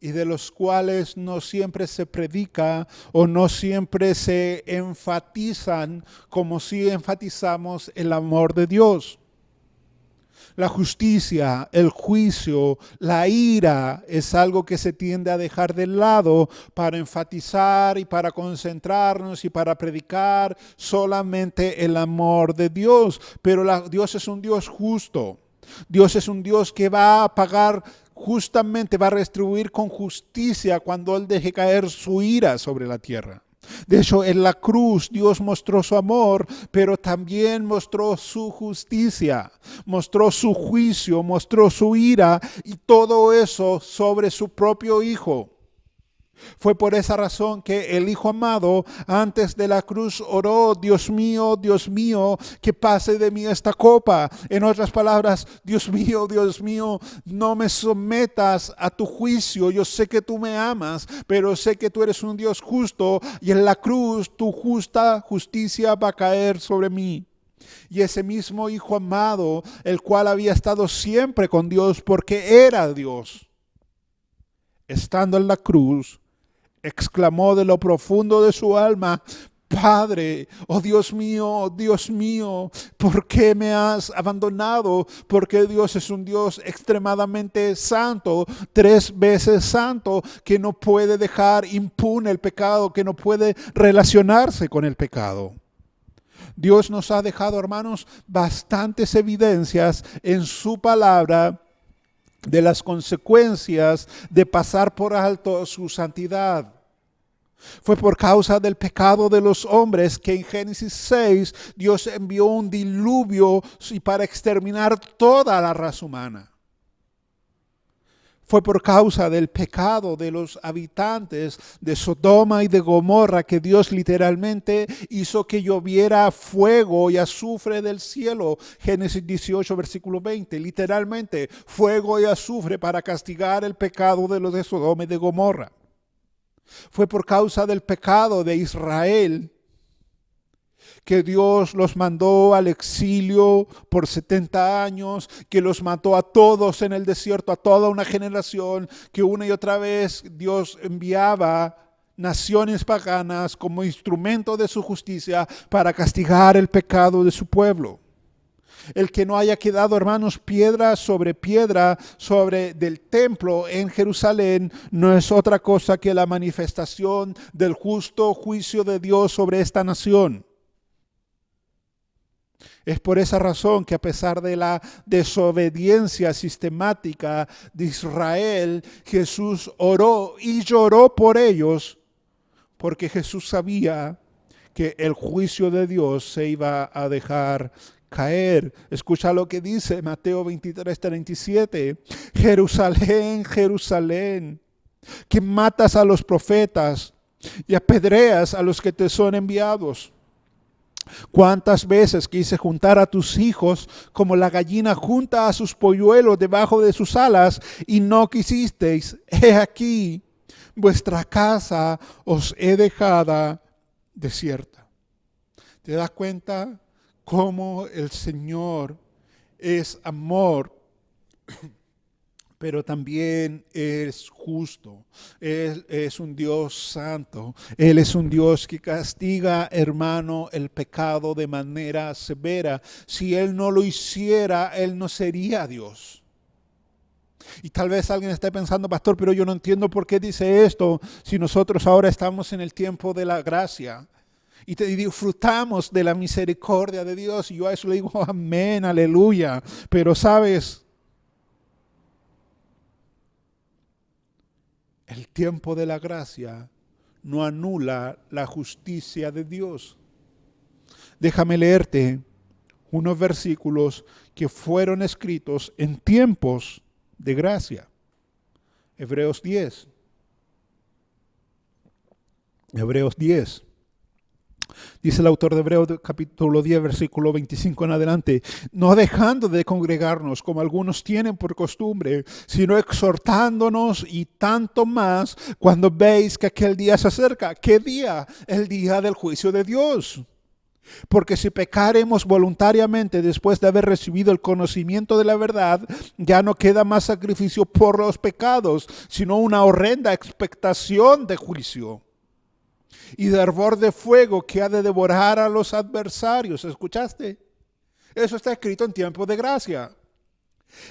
y de los cuales no siempre se predica o no siempre se enfatizan como si enfatizamos el amor de Dios. La justicia, el juicio, la ira es algo que se tiende a dejar de lado para enfatizar y para concentrarnos y para predicar solamente el amor de Dios. Pero Dios es un Dios justo. Dios es un Dios que va a pagar justamente, va a retribuir con justicia cuando Él deje caer su ira sobre la tierra. De hecho, en la cruz Dios mostró su amor, pero también mostró su justicia, mostró su juicio, mostró su ira y todo eso sobre su propio Hijo. Fue por esa razón que el Hijo amado antes de la cruz oró: Dios mío, que pase de mí esta copa. En otras palabras, Dios mío, no me sometas a tu juicio. Yo sé que tú me amas, pero sé que tú eres un Dios justo, y en la cruz tu justa justicia va a caer sobre mí. Y ese mismo Hijo amado, el cual había estado siempre con Dios porque era Dios, estando en la cruz, exclamó de lo profundo de su alma: Padre, oh Dios mío, ¿por qué me has abandonado? Porque Dios es un Dios extremadamente santo, 3 veces santo, que no puede dejar impune el pecado, que no puede relacionarse con el pecado. Dios nos ha dejado, hermanos, bastantes evidencias en su palabra de las consecuencias de pasar por alto su santidad. Fue por causa del pecado de los hombres que en Génesis 6 Dios envió un diluvio para exterminar toda la raza humana. Fue por causa del pecado de los habitantes de Sodoma y de Gomorra que Dios literalmente hizo que lloviera fuego y azufre del cielo. Génesis 18, versículo 20. Literalmente, fuego y azufre para castigar el pecado de los de Sodoma y de Gomorra. Fue por causa del pecado de Israel que Dios los mandó al exilio por 70 años, que los mató a todos en el desierto, a toda una generación, que una y otra vez Dios enviaba naciones paganas como instrumento de su justicia para castigar el pecado de su pueblo. El que no haya quedado, hermanos, piedra sobre del templo en Jerusalén no es otra cosa que la manifestación del justo juicio de Dios sobre esta nación. Es por esa razón que, a pesar de la desobediencia sistemática de Israel, Jesús oró y lloró por ellos, porque Jesús sabía que el juicio de Dios se iba a dejar caer. Escucha lo que dice Mateo 23:37. Jerusalén, Jerusalén, que matas a los profetas y apedreas a los que te son enviados. ¿Cuántas veces quise juntar a tus hijos como la gallina junta a sus polluelos debajo de sus alas, y no quisisteis? He aquí, vuestra casa os he dejada desierta. ¿Te das cuenta cómo el Señor es amor, pero también es justo? Él es un Dios santo. Él es un Dios que castiga, hermano, el pecado de manera severa. Si Él no lo hiciera, Él no sería Dios. Y tal vez alguien esté pensando: pastor, pero yo no entiendo por qué dice esto si nosotros ahora estamos en el tiempo de la gracia y disfrutamos de la misericordia de Dios. Y yo a eso le digo: amén, aleluya. Pero sabes, el tiempo de la gracia no anula la justicia de Dios. Déjame leerte unos versículos que fueron escritos en tiempos de gracia. Hebreos 10. Hebreos 10. Dice el autor de Hebreos capítulo 10, versículo 25 en adelante: no dejando de congregarnos como algunos tienen por costumbre, sino exhortándonos, y tanto más cuando veis que aquel día se acerca. ¿Qué día? El día del juicio de Dios. Porque si pecaremos voluntariamente después de haber recibido el conocimiento de la verdad, ya no queda más sacrificio por los pecados, sino una horrenda expectación de juicio y de hervor de fuego que ha de devorar a los adversarios. ¿Escuchaste? Eso está escrito en tiempo de gracia.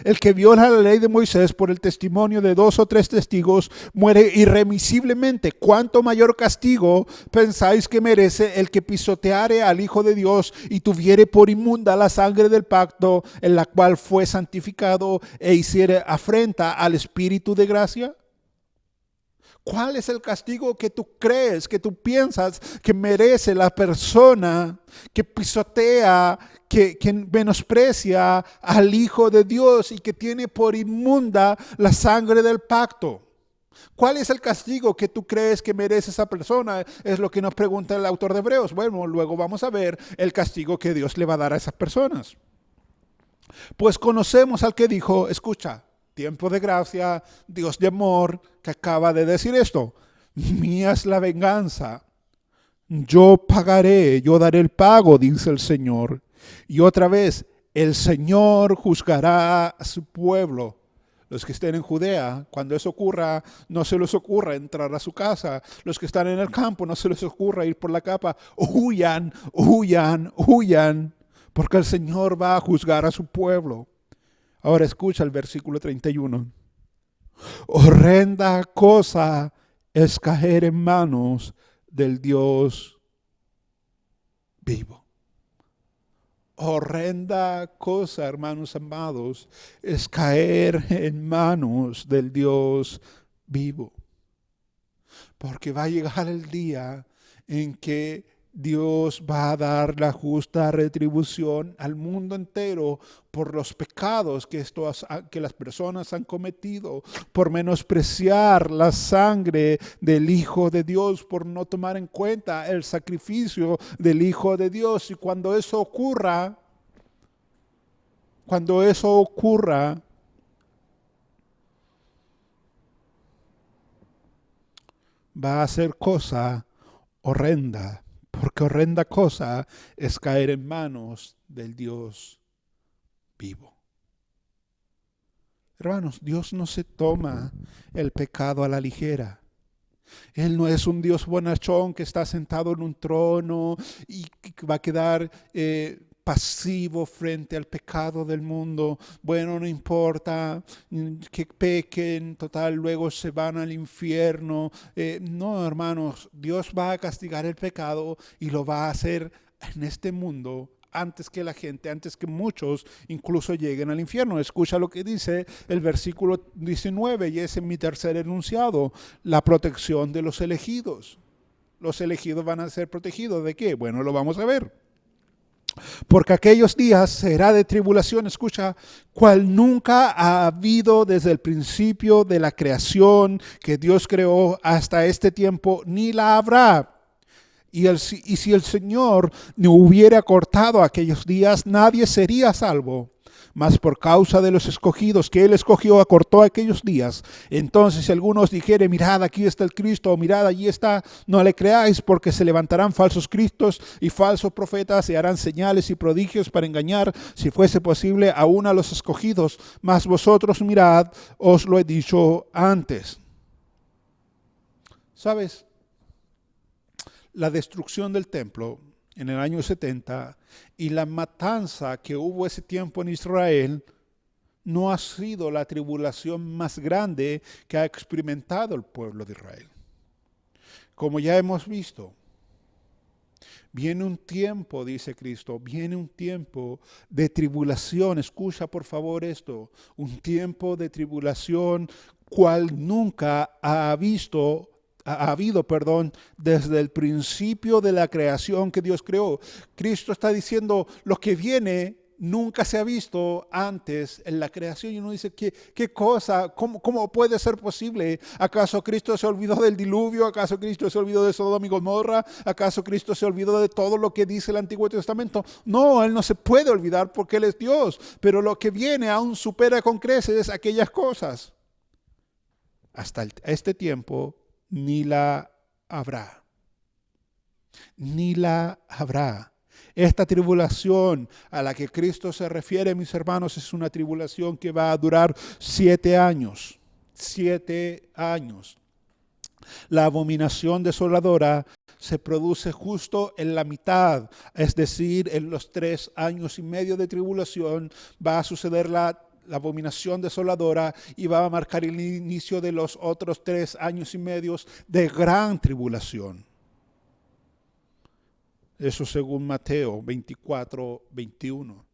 El que viola la ley de Moisés por el testimonio de 2 o 3 testigos muere irremisiblemente. ¿Cuánto mayor castigo pensáis que merece el que pisoteare al Hijo de Dios y tuviere por inmunda la sangre del pacto en la cual fue santificado, e hiciere afrenta al Espíritu de gracia? ¿Cuál es el castigo que tú crees, que tú piensas que merece la persona que pisotea, que menosprecia al Hijo de Dios y que tiene por inmunda la sangre del pacto? ¿Cuál es el castigo que tú crees que merece esa persona? Es lo que nos pregunta el autor de Hebreos. Bueno, luego vamos a ver el castigo que Dios le va a dar a esas personas. Pues conocemos al que dijo, escucha, tiempo de gracia, Dios de amor, que acaba de decir esto. Mía es la venganza. Yo pagaré, yo daré el pago, dice el Señor. Y otra vez, el Señor juzgará a su pueblo. Los que estén en Judea, cuando eso ocurra, no se les ocurra entrar a su casa. Los que están en el campo, no se les ocurra ir por la capa. Huyan, huyan, huyan, porque el Señor va a juzgar a su pueblo. Ahora escucha el versículo 31. Horrenda cosa es caer en manos del Dios vivo. Horrenda cosa, hermanos amados, es caer en manos del Dios vivo. Porque va a llegar el día en que Dios va a dar la justa retribución al mundo entero por los pecados que las personas han cometido, por menospreciar la sangre del Hijo de Dios, por no tomar en cuenta el sacrificio del Hijo de Dios. Y cuando eso ocurra, va a ser cosa horrenda. Porque horrenda cosa es caer en manos del Dios vivo. Hermanos, Dios no se toma el pecado a la ligera. Él no es un Dios bonachón que está sentado en un trono y va a quedar pasivo frente al pecado del mundo. Bueno, no importa que pequen, total, luego se van al infierno. No, hermanos, Dios va a castigar el pecado y lo va a hacer en este mundo antes que la gente, antes que muchos incluso lleguen al infierno. Escucha lo que dice el versículo 19, y ese es mi tercer enunciado: la protección de los elegidos. Los elegidos van a ser protegidos ¿de qué? Bueno, lo vamos a ver. Porque aquellos días será de tribulación, escucha, cual nunca ha habido desde el principio de la creación que Dios creó hasta este tiempo, ni la habrá. Y si el Señor no hubiera cortado aquellos días, nadie sería salvo. Mas por causa de los escogidos que Él escogió, acortó aquellos días. Entonces si algunos dijeren, mirad, aquí está el Cristo, o mirad, allí está, no le creáis, porque se levantarán falsos cristos y falsos profetas, y harán señales y prodigios para engañar, si fuese posible, aún a los escogidos. Mas vosotros mirad, os lo he dicho antes. ¿Sabes? La destrucción del templo en el año 70 y la matanza que hubo ese tiempo en Israel no ha sido la tribulación más grande que ha experimentado el pueblo de Israel. Como ya hemos visto, viene un tiempo, dice Cristo, viene un tiempo de tribulación. Escucha por favor esto: un tiempo de tribulación cual nunca ha habido, desde el principio de la creación que Dios creó. Cristo está diciendo, lo que viene nunca se ha visto antes en la creación. Y uno dice, ¿qué cosa? ¿Cómo puede ser posible? ¿Acaso Cristo se olvidó del diluvio? ¿Acaso Cristo se olvidó de Sodoma y Gomorra? ¿Acaso Cristo se olvidó de todo lo que dice el Antiguo Testamento? No, Él no se puede olvidar porque Él es Dios. Pero lo que viene aún supera con creces aquellas cosas. Hasta este tiempo ni la habrá. Ni la habrá. Esta tribulación a la que Cristo se refiere, mis hermanos, es una tribulación que va a durar 7 años. 7 años. La abominación desoladora se produce justo en la mitad, es decir, en los 3 años y medio de tribulación va a suceder la abominación desoladora y va a marcar el inicio de los otros 3 años y medio de gran tribulación. Eso según Mateo 24, 21.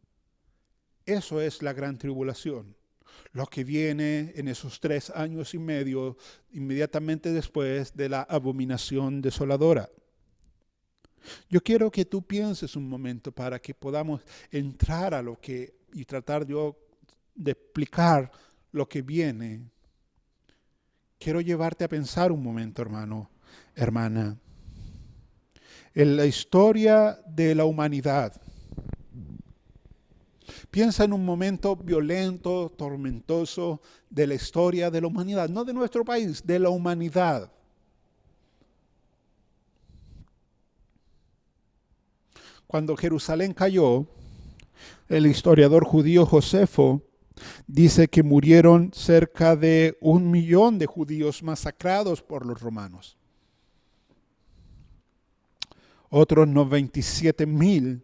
Eso es la gran tribulación. Lo que viene en esos 3 años y medio, inmediatamente después de la abominación desoladora. Yo quiero que tú pienses un momento para que podamos entrar a lo que y tratar yo de explicar lo que viene. quiero llevarte a pensar un momento, hermano, hermana. En la historia de la humanidad, piensa en un momento violento, tormentoso de la historia de la humanidad, no de nuestro país, de la humanidad. Cuando Jerusalén cayó, el historiador judío Josefo dice que murieron cerca de 1 millón de judíos masacrados por los romanos. Otros 97,000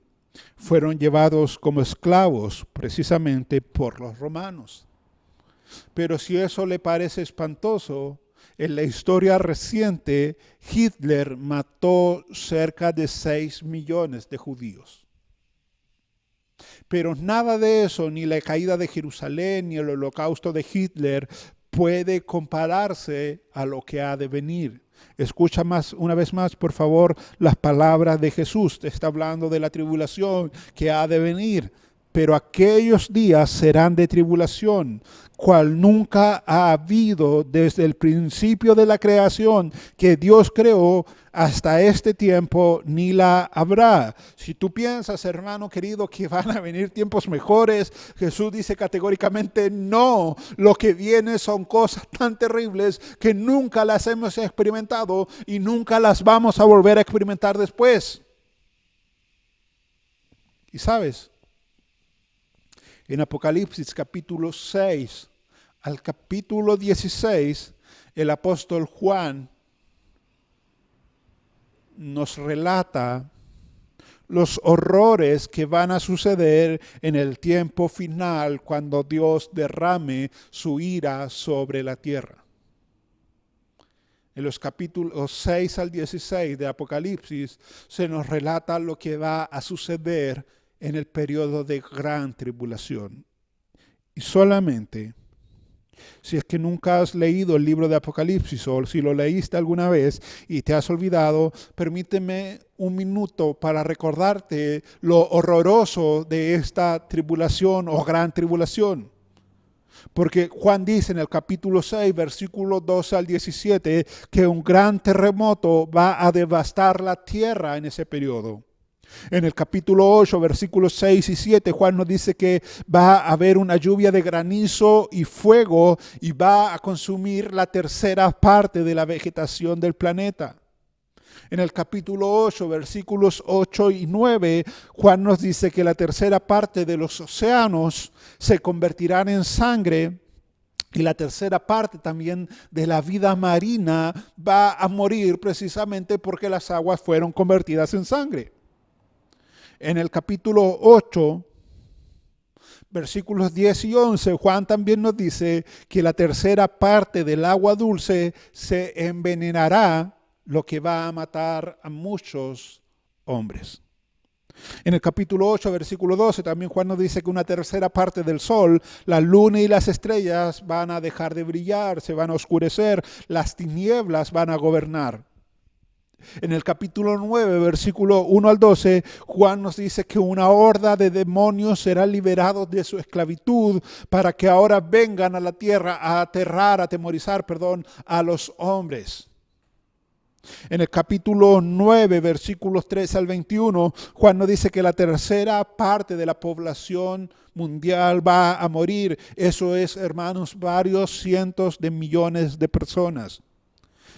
fueron llevados como esclavos precisamente por los romanos. Pero si eso le parece espantoso, en la historia reciente, Hitler mató cerca de 6 millones de judíos. Pero nada de eso, ni la caída de Jerusalén, ni el holocausto de Hitler, puede compararse a lo que ha de venir. Escucha una vez más, por favor, las palabras de Jesús. Te está hablando de la tribulación que ha de venir. Pero aquellos días serán de tribulación, cual nunca ha habido desde el principio de la creación que Dios creó hasta este tiempo, ni la habrá. Si tú piensas, hermano querido, que van a venir tiempos mejores, Jesús dice categóricamente no. Lo que viene son cosas tan terribles que nunca las hemos experimentado y nunca las vamos a volver a experimentar después. Y sabes, en Apocalipsis capítulo 6 al capítulo 16, el apóstol Juan nos relata los horrores que van a suceder en el tiempo final cuando Dios derrame su ira sobre la tierra. En los capítulos 6 al 16 de Apocalipsis se nos relata lo que va a suceder en el periodo de gran tribulación. Y solamente, si es que nunca has leído el libro de Apocalipsis o si lo leíste alguna vez y te has olvidado, permíteme un minuto para recordarte lo horroroso de esta tribulación o gran tribulación. Porque Juan dice en el capítulo 6, versículos 12 al 17, que un gran terremoto va a devastar la tierra en ese periodo. En el capítulo 8, versículos 6 y 7, Juan nos dice que va a haber una lluvia de granizo y fuego y va a consumir la tercera parte de la vegetación del planeta. En el capítulo 8, versículos 8 y 9, Juan nos dice que la tercera parte de los océanos se convertirán en sangre y la tercera parte también de la vida marina va a morir precisamente porque las aguas fueron convertidas en sangre. En el capítulo 8, versículos 10 y 11, Juan también nos dice que la tercera parte del agua dulce se envenenará, lo que va a matar a muchos hombres. En el capítulo 8, versículo 12, también Juan nos dice que una tercera parte del sol, la luna y las estrellas van a dejar de brillar, se van a oscurecer, las tinieblas van a gobernar. En el capítulo 9, versículo 1 al 12, Juan nos dice que una horda de demonios será liberado de su esclavitud para que ahora vengan a la tierra a atemorizar a los hombres. En el capítulo 9, versículos 13 al 21, Juan nos dice que la tercera parte de la población mundial va a morir. Eso es, hermanos, varios cientos de millones de personas.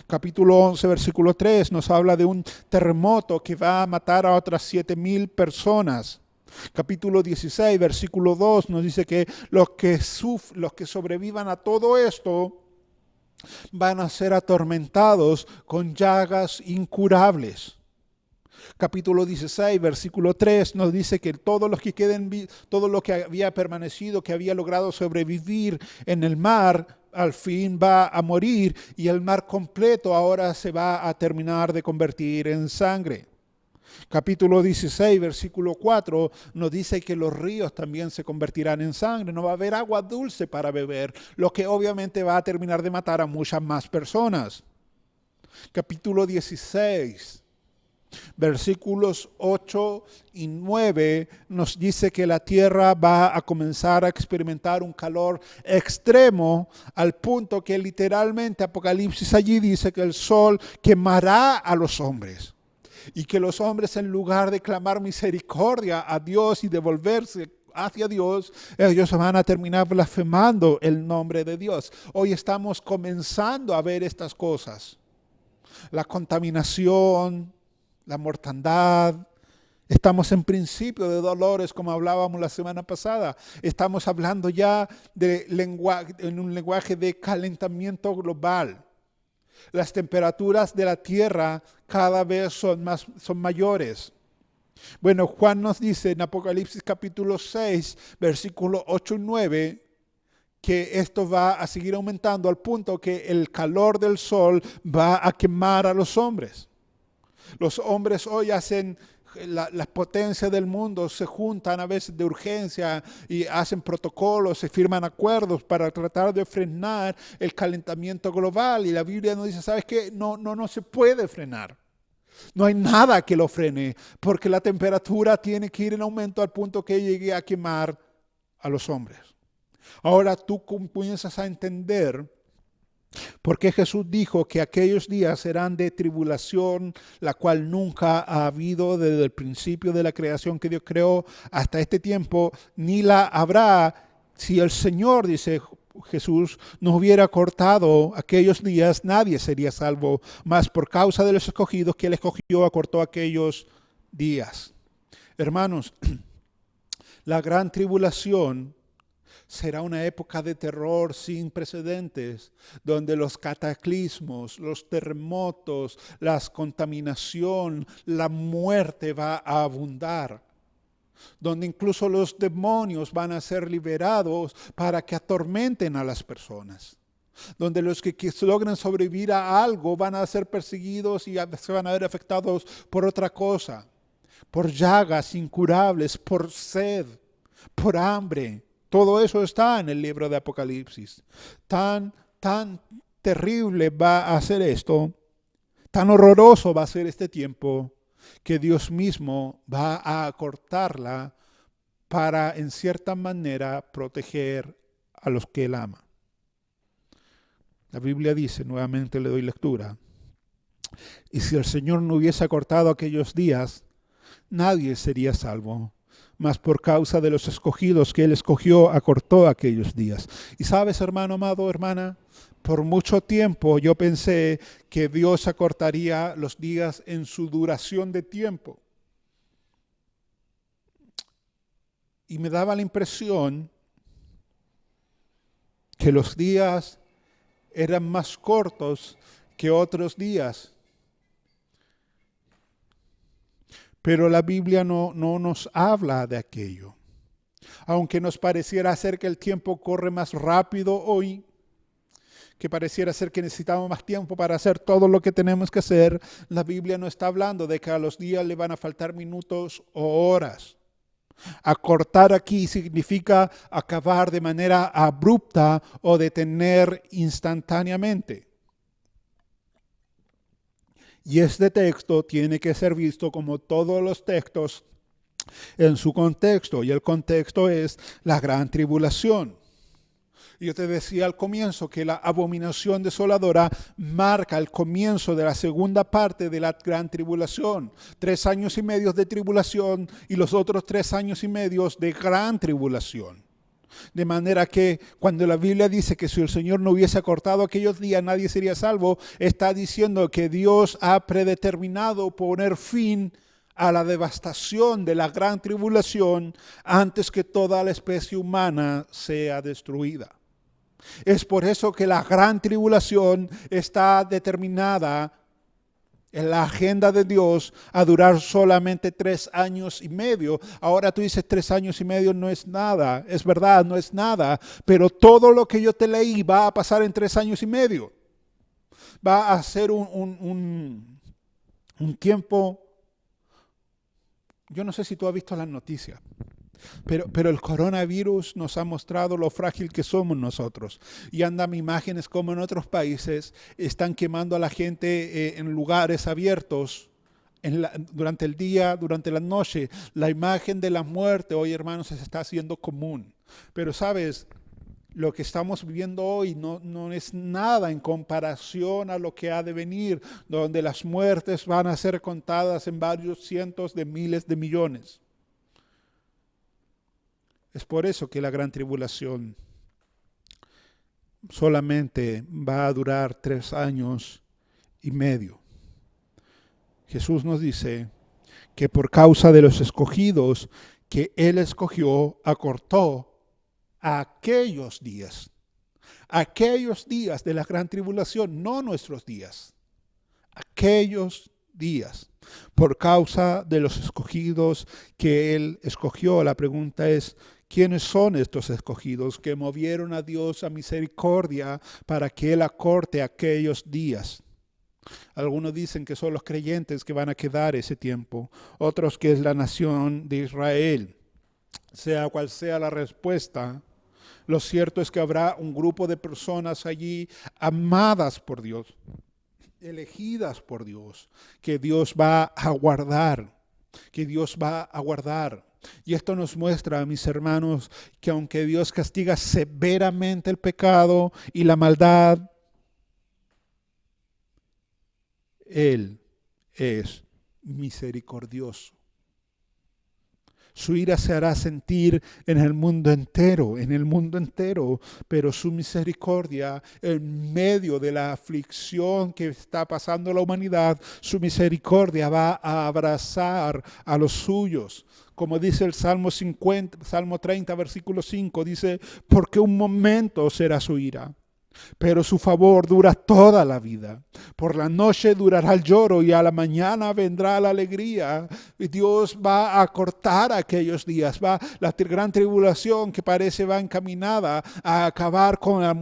Capítulo 11, versículo 3 nos habla de un terremoto que va a matar a otras 7,000 personas. Capítulo 16, versículo 2 nos dice que los que sobrevivan a todo esto van a ser atormentados con llagas incurables. Capítulo 16, versículo 3 nos dice que todo lo que había permanecido, que había logrado sobrevivir en el mar, al fin va a morir y el mar completo ahora se va a terminar de convertir en sangre. Capítulo 16, versículo 4 nos dice que los ríos también se convertirán en sangre. No va a haber agua dulce para beber, lo que obviamente va a terminar de matar a muchas más personas. Capítulo 16 Versículos 8 y 9 nos dice que la tierra va a comenzar a experimentar un calor extremo al punto que literalmente Apocalipsis allí dice que el sol quemará a los hombres. Y que los hombres, en lugar de clamar misericordia a Dios y de volverse hacia Dios, ellos van a terminar blasfemando el nombre de Dios. Hoy estamos comenzando a ver estas cosas. La contaminación, la mortandad. Estamos en principio de dolores, como hablábamos la semana pasada. Estamos hablando ya en un lenguaje de calentamiento global. Las temperaturas de la tierra cada vez son mayores. Bueno, Juan nos dice en Apocalipsis capítulo 6, versículos 8 y 9, que esto va a seguir aumentando al punto que el calor del sol va a quemar a los hombres. Los hombres hoy hacen, las potencias del mundo se juntan a veces de urgencia y hacen protocolos, se firman acuerdos para tratar de frenar el calentamiento global. Y la Biblia nos dice, ¿sabes qué? No se puede frenar. No hay nada que lo frene, porque la temperatura tiene que ir en aumento al punto que llegue a quemar a los hombres. Ahora tú comienzas a entender por qué Jesús dijo que aquellos días serán de tribulación, la cual nunca ha habido desde el principio de la creación que Dios creó hasta este tiempo, ni la habrá si el Señor, dice Jesús, nos hubiera cortado aquellos días, nadie sería salvo, mas por causa de los escogidos que Él escogió, acortó aquellos días. Hermanos, la gran tribulación será una época de terror sin precedentes, donde los cataclismos, los terremotos, la contaminación, la muerte va a abundar. Donde incluso los demonios van a ser liberados para que atormenten a las personas. Donde los que logran sobrevivir a algo van a ser perseguidos y se van a ver afectados por otra cosa. Por llagas incurables, por sed, por hambre. Todo eso está en el libro de Apocalipsis. Tan terrible va a ser esto, tan horroroso va a ser este tiempo, que Dios mismo va a acortarla para, en cierta manera, proteger a los que Él ama. La Biblia dice, nuevamente le doy lectura, y si el Señor no hubiese acortado aquellos días, nadie sería salvo. Mas por causa de los escogidos que Él escogió, acortó aquellos días. Y sabes, hermano amado, hermana, por mucho tiempo yo pensé que Dios acortaría los días en su duración de tiempo. Y me daba la impresión que los días eran más cortos que otros días. Pero la Biblia no nos habla de aquello. Aunque nos pareciera ser que el tiempo corre más rápido hoy, que pareciera ser que necesitamos más tiempo para hacer todo lo que tenemos que hacer, la Biblia no está hablando de que a los días le van a faltar minutos o horas. Acortar aquí significa acabar de manera abrupta o detener instantáneamente. Y este texto tiene que ser visto como todos los textos en su contexto. Y el contexto es la gran tribulación. Yo te decía al comienzo que la abominación desoladora marca el comienzo de la segunda parte de la gran tribulación. 3 años y medio de tribulación y los otros 3 años y medio de gran tribulación. De manera que cuando la Biblia dice que si el Señor no hubiese acortado aquellos días nadie sería salvo, está diciendo que Dios ha predeterminado poner fin a la devastación de la gran tribulación antes que toda la especie humana sea destruida. Es por eso que la gran tribulación está determinada en la agenda de Dios a durar solamente 3 años y medio. Ahora tú dices 3 años y medio no es nada. Es verdad, no es nada. Pero todo lo que yo te leí va a pasar en 3 años y medio. Va a ser un tiempo. Yo no sé si tú has visto las noticias. Pero el coronavirus nos ha mostrado lo frágil que somos nosotros. Y andan imágenes como en otros países están quemando a la gente en lugares abiertos durante el día, durante la noche. La imagen de la muerte hoy, hermanos, se está haciendo común. Pero sabes, lo que estamos viviendo hoy no es nada en comparación a lo que ha de venir, donde las muertes van a ser contadas en varios cientos de miles de millones. Es por eso que la gran tribulación solamente va a durar 3 años y medio. Jesús nos dice que por causa de los escogidos que Él escogió, acortó aquellos días de la gran tribulación, no nuestros días, aquellos días, por causa de los escogidos que Él escogió. La pregunta es, ¿quiénes son estos escogidos que movieron a Dios a misericordia para que Él acorte aquellos días? Algunos dicen que son los creyentes que van a quedar ese tiempo, otros que es la nación de Israel. Sea cual sea la respuesta, lo cierto es que habrá un grupo de personas allí amadas por Dios, elegidas por Dios, que Dios va a guardar, Y esto nos muestra, mis hermanos, que aunque Dios castiga severamente el pecado y la maldad, Él es misericordioso. Su ira se hará sentir en el mundo entero, pero su misericordia en medio de la aflicción que está pasando la humanidad, su misericordia va a abrazar a los suyos. Como dice el Salmo 30, versículo 5, dice, porque un momento será su ira, pero su favor dura toda la vida. Por la noche durará el lloro y a la mañana vendrá la alegría. Y Dios va a cortar aquellos días. La gran tribulación que parece va encaminada a acabar con el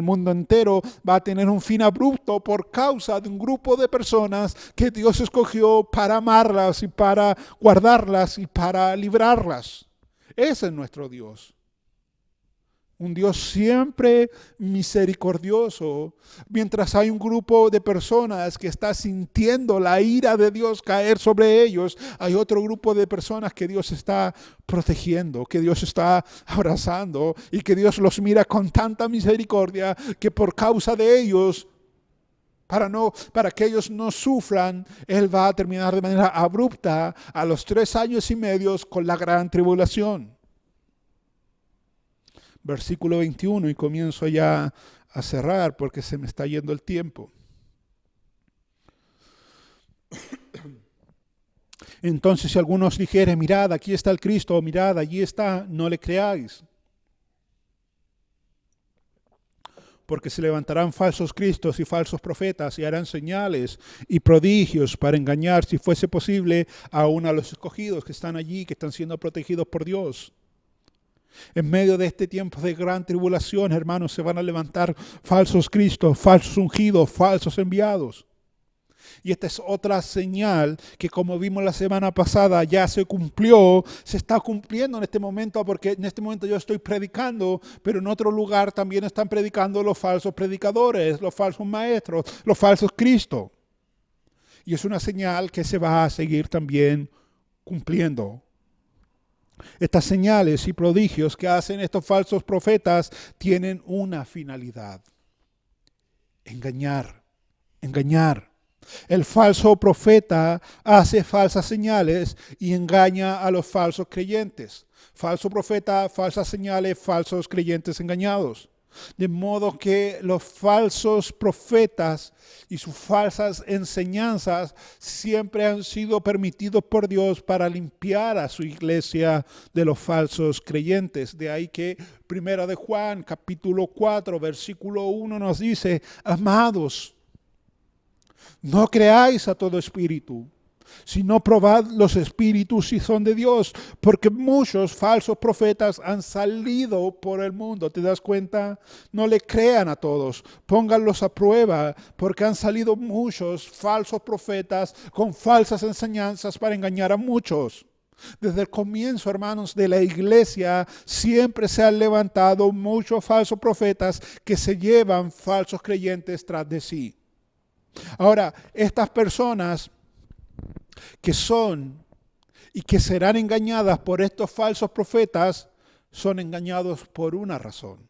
mundo entero, va a tener un fin abrupto por causa de un grupo de personas que Dios escogió para amarlas y para guardarlas y para librarlas. Ese es nuestro Dios. Un Dios siempre misericordioso, mientras hay un grupo de personas que está sintiendo la ira de Dios caer sobre ellos, hay otro grupo de personas que Dios está protegiendo, que Dios está abrazando y que Dios los mira con tanta misericordia que por causa de ellos, para que ellos no sufran, Él va a terminar de manera abrupta a los 3 años y medio con la gran tribulación. Versículo 21, y comienzo ya a cerrar porque se me está yendo el tiempo. Entonces, si algunos dijeren, mirad, aquí está el Cristo, o mirad, allí está, no le creáis. Porque se levantarán falsos cristos y falsos profetas y harán señales y prodigios para engañar, si fuese posible, aún a los escogidos que están allí, que están siendo protegidos por Dios. En medio de este tiempo de gran tribulación, hermanos, se van a levantar falsos cristos, falsos ungidos, falsos enviados. Y esta es otra señal que, como vimos la semana pasada, ya se cumplió, se está cumpliendo en este momento, porque en este momento yo estoy predicando, pero en otro lugar también están predicando los falsos predicadores, los falsos maestros, los falsos cristos. Y es una señal que se va a seguir también cumpliendo. Estas señales y prodigios que hacen estos falsos profetas tienen una finalidad: engañar. El falso profeta hace falsas señales y engaña a los falsos creyentes. Falso profeta, falsas señales, falsos creyentes engañados. De modo que los falsos profetas y sus falsas enseñanzas siempre han sido permitidos por Dios para limpiar a su iglesia de los falsos creyentes. De ahí que 1 de Juan, capítulo 4, versículo 1 nos dice: amados, no creáis a todo espíritu, sino probad los espíritus si son de Dios, porque muchos falsos profetas han salido por el mundo. ¿Te das cuenta? No le crean a todos, pónganlos a prueba, porque han salido muchos falsos profetas con falsas enseñanzas para engañar a muchos. Desde el comienzo, hermanos, de la iglesia siempre se han levantado muchos falsos profetas que se llevan falsos creyentes tras de sí. Ahora, estas personas que son y que serán engañadas por estos falsos profetas son engañados por una razón.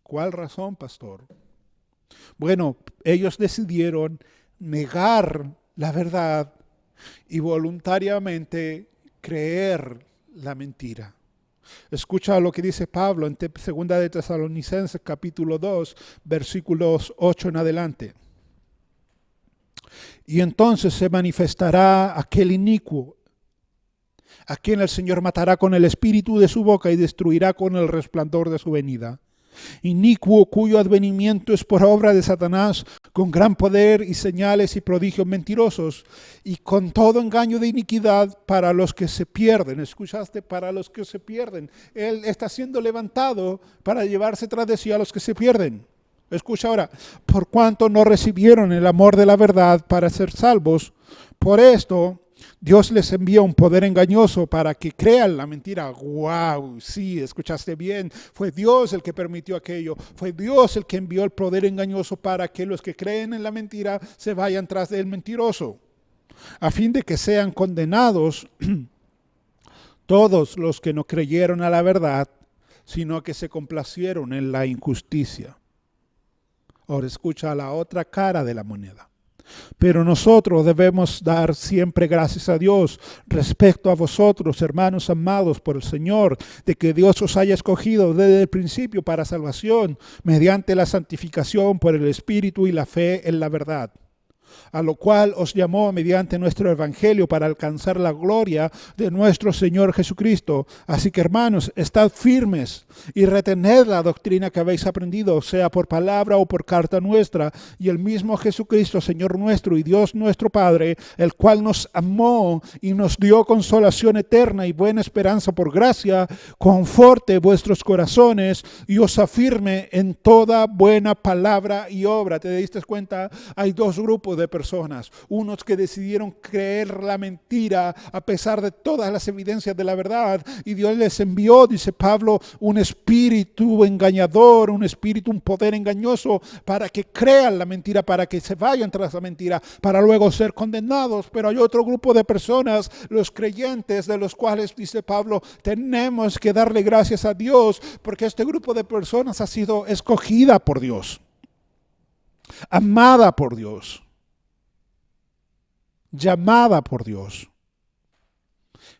¿Cuál razón, pastor? Bueno, ellos decidieron negar la verdad y voluntariamente creer la mentira. Escucha lo que dice Pablo en 2 de Tesalonicenses capítulo 2, versículos 8 en adelante. Y entonces se manifestará aquel inicuo, a quien el Señor matará con el espíritu de su boca y destruirá con el resplandor de su venida. Inicuo, cuyo advenimiento es por obra de Satanás, con gran poder y señales y prodigios mentirosos, y con todo engaño de iniquidad para los que se pierden. ¿Escuchaste? Para los que se pierden. Él está siendo levantado para llevarse tras de sí a los que se pierden. Escucha ahora. Por cuanto no recibieron el amor de la verdad para ser salvos, por esto Dios les envía un poder engañoso para que crean la mentira. ¡Wow! Sí, escuchaste bien. Fue Dios el que permitió aquello. Fue Dios el que envió el poder engañoso para que los que creen en la mentira se vayan tras del mentiroso, a fin de que sean condenados todos los que no creyeron a la verdad, sino que se complacieron en la injusticia. Ahora escucha la otra cara de la moneda. Pero nosotros debemos dar siempre gracias a Dios respecto a vosotros, hermanos amados por el Señor, de que Dios os haya escogido desde el principio para salvación, mediante la santificación por el Espíritu y la fe en la verdad, a lo cual os llamó mediante nuestro evangelio para alcanzar la gloria de nuestro Señor Jesucristo. Así que, hermanos, estad firmes y retened la doctrina que habéis aprendido, sea por palabra o por carta nuestra, y el mismo Jesucristo, Señor nuestro y Dios nuestro Padre, el cual nos amó y nos dio consolación eterna y buena esperanza por gracia, conforte vuestros corazones y os afirme en toda buena palabra y obra. ¿Te diste cuenta? Hay dos grupos de personas, unos que decidieron creer la mentira a pesar de todas las evidencias de la verdad, y Dios les envió, dice Pablo, un espíritu engañador, un poder engañoso para que crean la mentira, para que se vayan tras la mentira, para luego ser condenados. Pero hay otro grupo de personas, los creyentes, de los cuales, dice Pablo, tenemos que darle gracias a Dios, porque este grupo de personas ha sido escogida por Dios, amada por Dios, llamada por Dios.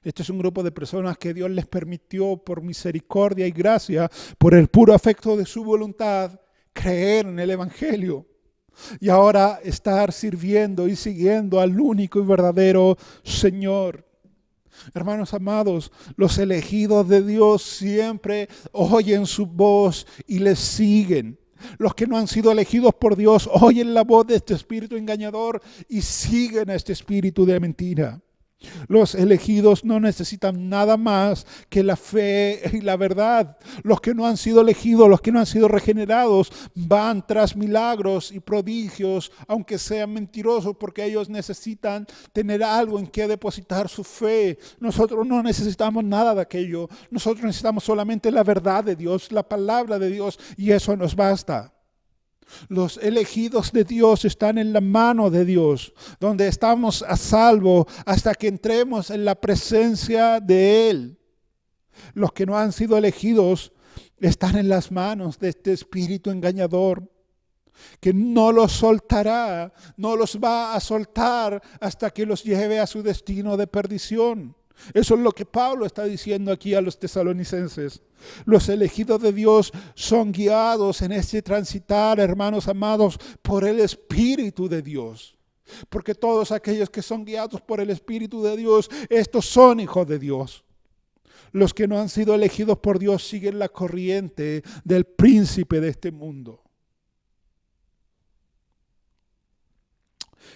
Este es un grupo de personas que Dios les permitió por misericordia y gracia, por el puro afecto de su voluntad, creer en el Evangelio y ahora estar sirviendo y siguiendo al único y verdadero Señor. Hermanos amados, los elegidos de Dios siempre oyen su voz y les siguen. Los que no han sido elegidos por Dios oyen la voz de este espíritu engañador y siguen a este espíritu de mentira. Los elegidos no necesitan nada más que la fe y la verdad. Los que no han sido elegidos, los que no han sido regenerados, van tras milagros y prodigios, aunque sean mentirosos, porque ellos necesitan tener algo en que depositar su fe. Nosotros no necesitamos nada de aquello. Nosotros necesitamos solamente la verdad de Dios, la palabra de Dios, y eso nos basta. Los elegidos de Dios están en la mano de Dios, donde estamos a salvo hasta que entremos en la presencia de Él. Los que no han sido elegidos están en las manos de este espíritu engañador, que no los soltará, no los va a soltar hasta que los lleve a su destino de perdición. Eso es lo que Pablo está diciendo aquí a los tesalonicenses. Los elegidos de Dios son guiados en este transitar, hermanos amados, por el Espíritu de Dios. Porque todos aquellos que son guiados por el Espíritu de Dios, estos son hijos de Dios. Los que no han sido elegidos por Dios siguen la corriente del príncipe de este mundo.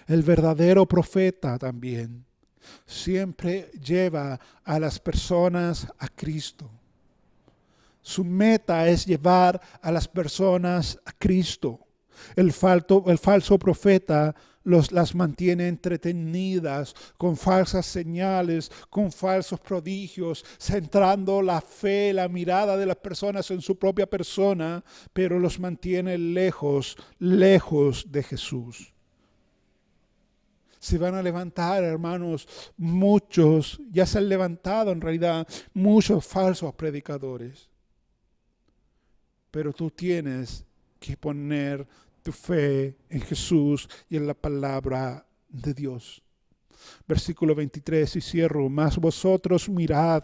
El verdadero profeta también siempre lleva a las personas a Cristo. Su meta es llevar a las personas a Cristo. El falso profeta las mantiene entretenidas con falsas señales, con falsos prodigios, centrando la fe, la mirada de las personas en su propia persona, pero los mantiene lejos de Jesús. Se van a levantar, hermanos, muchos, ya se han levantado en realidad muchos falsos predicadores. Pero tú tienes que poner tu fe en Jesús y en la palabra de Dios. Versículo 23 y cierro. Mas vosotros mirad,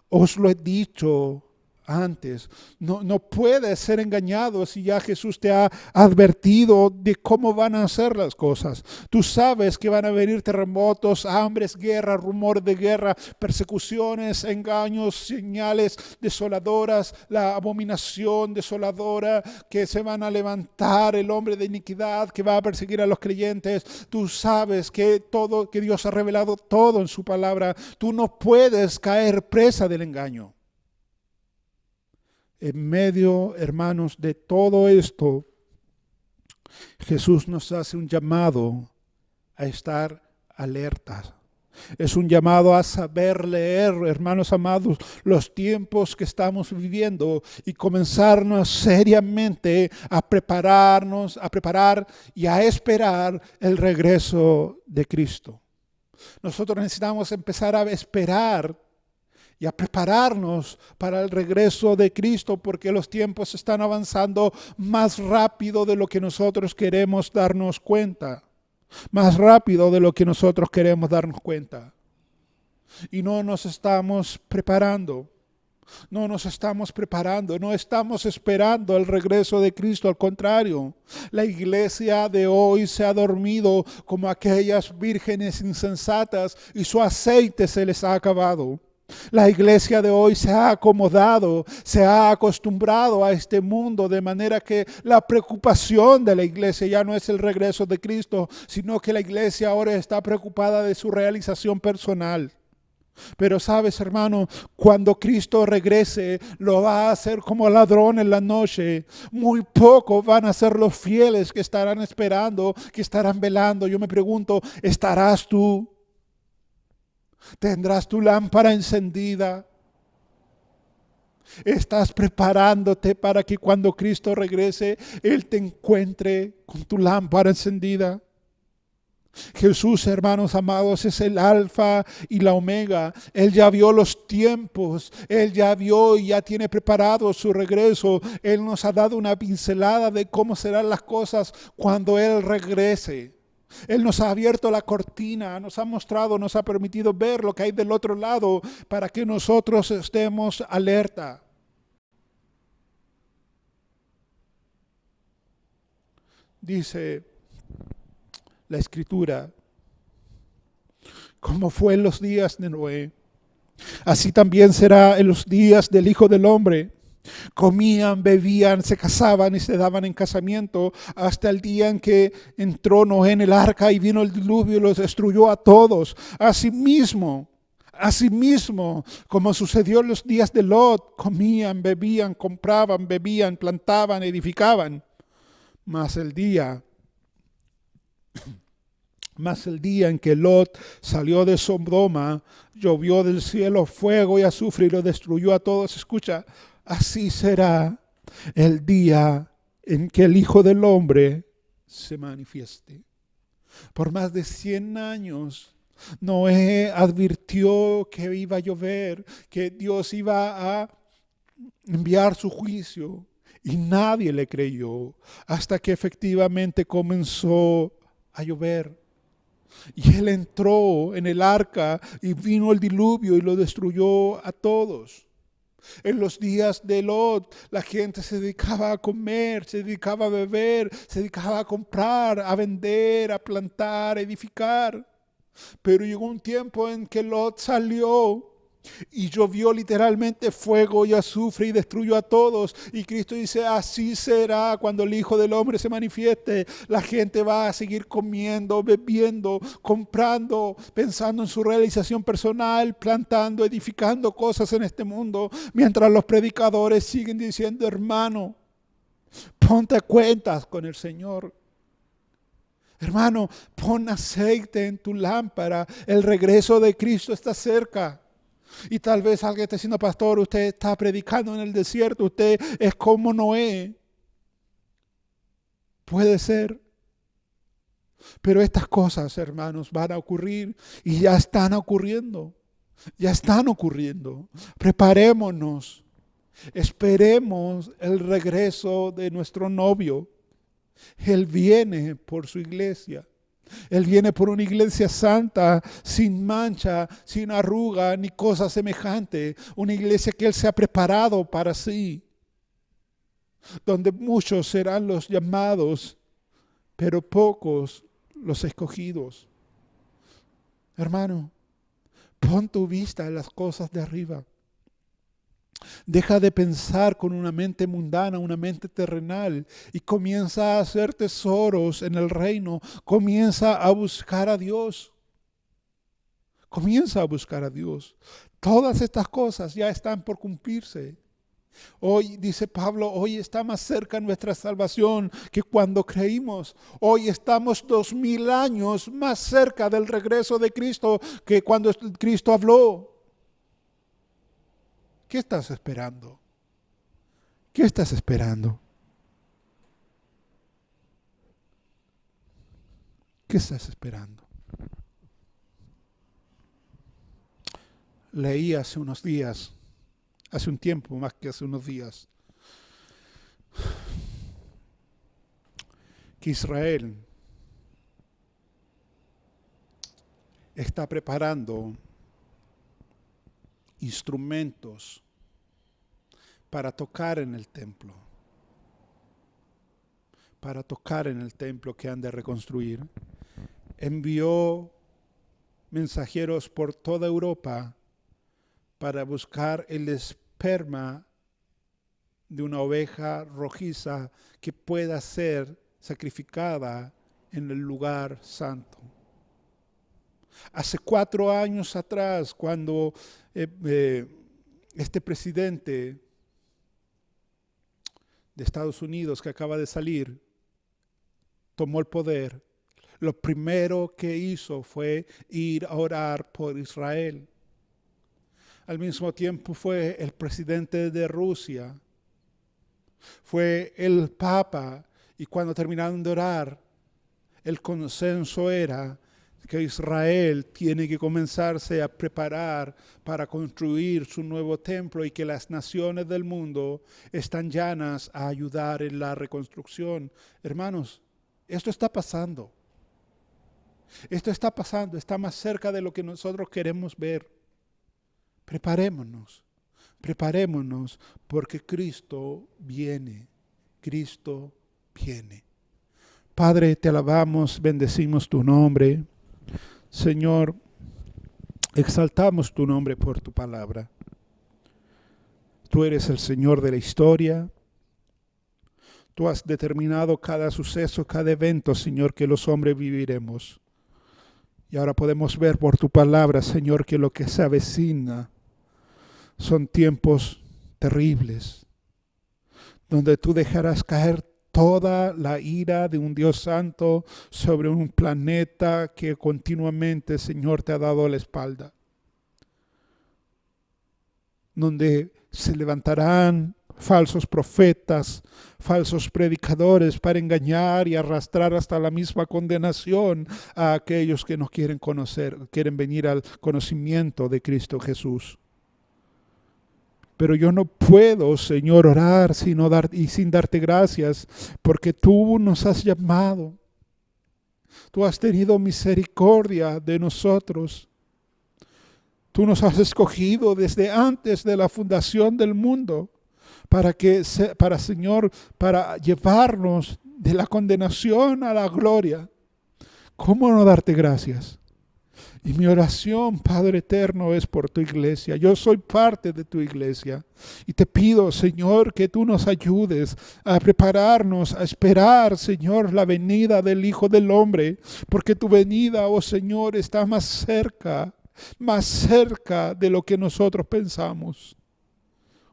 os lo he dicho antes. No puedes ser engañado si ya Jesús te ha advertido de cómo van a ser las cosas. Tú sabes que van a venir terremotos, hambres, guerra, rumor de guerra, persecuciones, engaños, señales desoladoras, la abominación desoladora, que se van a levantar, el hombre de iniquidad que va a perseguir a los creyentes. Tú sabes que Dios ha revelado todo en su palabra. Tú no puedes caer presa del engaño. En medio, hermanos, de todo esto, Jesús nos hace un llamado a estar alertas. Es un llamado a saber leer, hermanos amados, los tiempos que estamos viviendo y comenzarnos seriamente a preparar y a esperar el regreso de Cristo. Nosotros necesitamos empezar a esperar y a prepararnos para el regreso de Cristo, porque los tiempos están avanzando más rápido de lo que nosotros queremos darnos cuenta. Más rápido de lo que nosotros queremos darnos cuenta. Y no nos estamos preparando. No estamos esperando el regreso de Cristo. Al contrario, la iglesia de hoy se ha dormido como aquellas vírgenes insensatas y su aceite se les ha acabado. La iglesia de hoy se ha acomodado, se ha acostumbrado a este mundo, de manera que la preocupación de la iglesia ya no es el regreso de Cristo, sino que la iglesia ahora está preocupada de su realización personal. Pero sabes, hermano, cuando Cristo regrese, lo va a hacer como ladrón en la noche. Muy pocos van a ser los fieles que estarán esperando, que estarán velando. Yo me pregunto, ¿estarás tú? ¿Tendrás tu lámpara encendida? ¿Estás preparándote para que cuando Cristo regrese, Él te encuentre con tu lámpara encendida? Jesús, hermanos amados, es el alfa y la omega. Él ya vio los tiempos, Él ya vio y ya tiene preparado su regreso. Él nos ha dado una pincelada de cómo serán las cosas cuando Él regrese. Él nos ha abierto la cortina, nos ha mostrado, nos ha permitido ver lo que hay del otro lado para que nosotros estemos alerta. Dice la Escritura, como fue en los días de Noé, así también será en los días del Hijo del Hombre. Comían, bebían, se casaban y se daban en casamiento hasta el día en que entró Noé en el arca y vino el diluvio y los destruyó a todos. Asimismo, como sucedió en los días de Lot, comían, bebían, compraban, bebían, plantaban, edificaban. Mas el día en que Lot salió de Sodoma, llovió del cielo fuego y azufre y lo destruyó a todos. Escucha, así será el día en que el Hijo del Hombre se manifieste. Por más de 100 años, Noé advirtió que iba a llover, que Dios iba a enviar su juicio, y nadie le creyó hasta que efectivamente comenzó a llover. Y él entró en el arca y vino el diluvio y lo destruyó a todos. En los días de Lot, la gente se dedicaba a comer, se dedicaba a beber, se dedicaba a comprar, a vender, a plantar, a edificar. Pero llegó un tiempo en que Lot salió y llovió literalmente fuego y azufre y destruyó a todos. Y Cristo dice, así será cuando el Hijo del Hombre se manifieste. La gente va a seguir comiendo, bebiendo, comprando, pensando en su realización personal, plantando, edificando cosas en este mundo, mientras los predicadores siguen diciendo, hermano, ponte a cuentas con el Señor. Hermano, pon aceite en tu lámpara. El regreso de Cristo está cerca. Y tal vez alguien esté diciendo, pastor, usted está predicando en el desierto, usted es como Noé. Puede ser. Pero estas cosas, hermanos, van a ocurrir y ya están ocurriendo. Ya están ocurriendo. Preparémonos. Esperemos el regreso de nuestro novio. Él viene por su iglesia. Él viene por una iglesia santa, sin mancha, sin arruga, ni cosa semejante. Una iglesia que Él se ha preparado para sí. Donde muchos serán los llamados, pero pocos los escogidos. Hermano, pon tu vista en las cosas de arriba. Deja de pensar con una mente mundana, una mente terrenal, y comienza a hacer tesoros en el reino. Comienza a buscar a Dios. Comienza a buscar a Dios. Todas estas cosas ya están por cumplirse. Hoy, dice Pablo, hoy está más cerca nuestra salvación que cuando creímos. Hoy estamos 2000 años más cerca del regreso de Cristo que cuando Cristo habló. ¿Qué estás esperando? ¿Qué estás esperando? ¿Qué estás esperando? Leí hace unos días, hace un tiempo más que hace unos días, que Israel está preparando instrumentos para tocar en el templo. Para tocar en el templo que han de reconstruir. Envió mensajeros por toda Europa para buscar el esperma de una oveja rojiza que pueda ser sacrificada en el lugar santo. Hace 4 años atrás, cuando este presidente de Estados Unidos que acaba de salir tomó el poder, lo primero que hizo fue ir a orar por Israel. Al mismo tiempo fue el presidente de Rusia, fue el Papa, y cuando terminaron de orar, el consenso era que Israel tiene que comenzarse a preparar para construir su nuevo templo y que las naciones del mundo están llanas a ayudar en la reconstrucción. Hermanos, esto está pasando. Esto está pasando, está más cerca de lo que nosotros queremos ver. Preparémonos, preparémonos porque Cristo viene, Cristo viene. Padre, te alabamos, bendecimos tu nombre. Señor, exaltamos tu nombre por tu palabra. Tú eres el Señor de la historia. Tú has determinado cada suceso, cada evento, Señor, que los hombres viviremos. Y ahora podemos ver por tu palabra, Señor, que lo que se avecina son tiempos terribles, donde tú dejarás caer toda la ira de un Dios santo sobre un planeta que continuamente, Señor, te ha dado la espalda. Donde se levantarán falsos profetas, falsos predicadores para engañar y arrastrar hasta la misma condenación a aquellos que no quieren conocer, quieren venir al conocimiento de Cristo Jesús. Pero yo no puedo, Señor, orar sin darte gracias, porque tú nos has llamado. Tú has tenido misericordia de nosotros. Tú nos has escogido desde antes de la fundación del mundo para llevarnos de la condenación a la gloria. ¿Cómo no darte gracias? Y mi oración, Padre eterno, es por tu iglesia. Yo soy parte de tu iglesia. Y te pido, Señor, que tú nos ayudes a prepararnos, a esperar, Señor, la venida del Hijo del Hombre. Porque tu venida, oh Señor, está más cerca de lo que nosotros pensamos.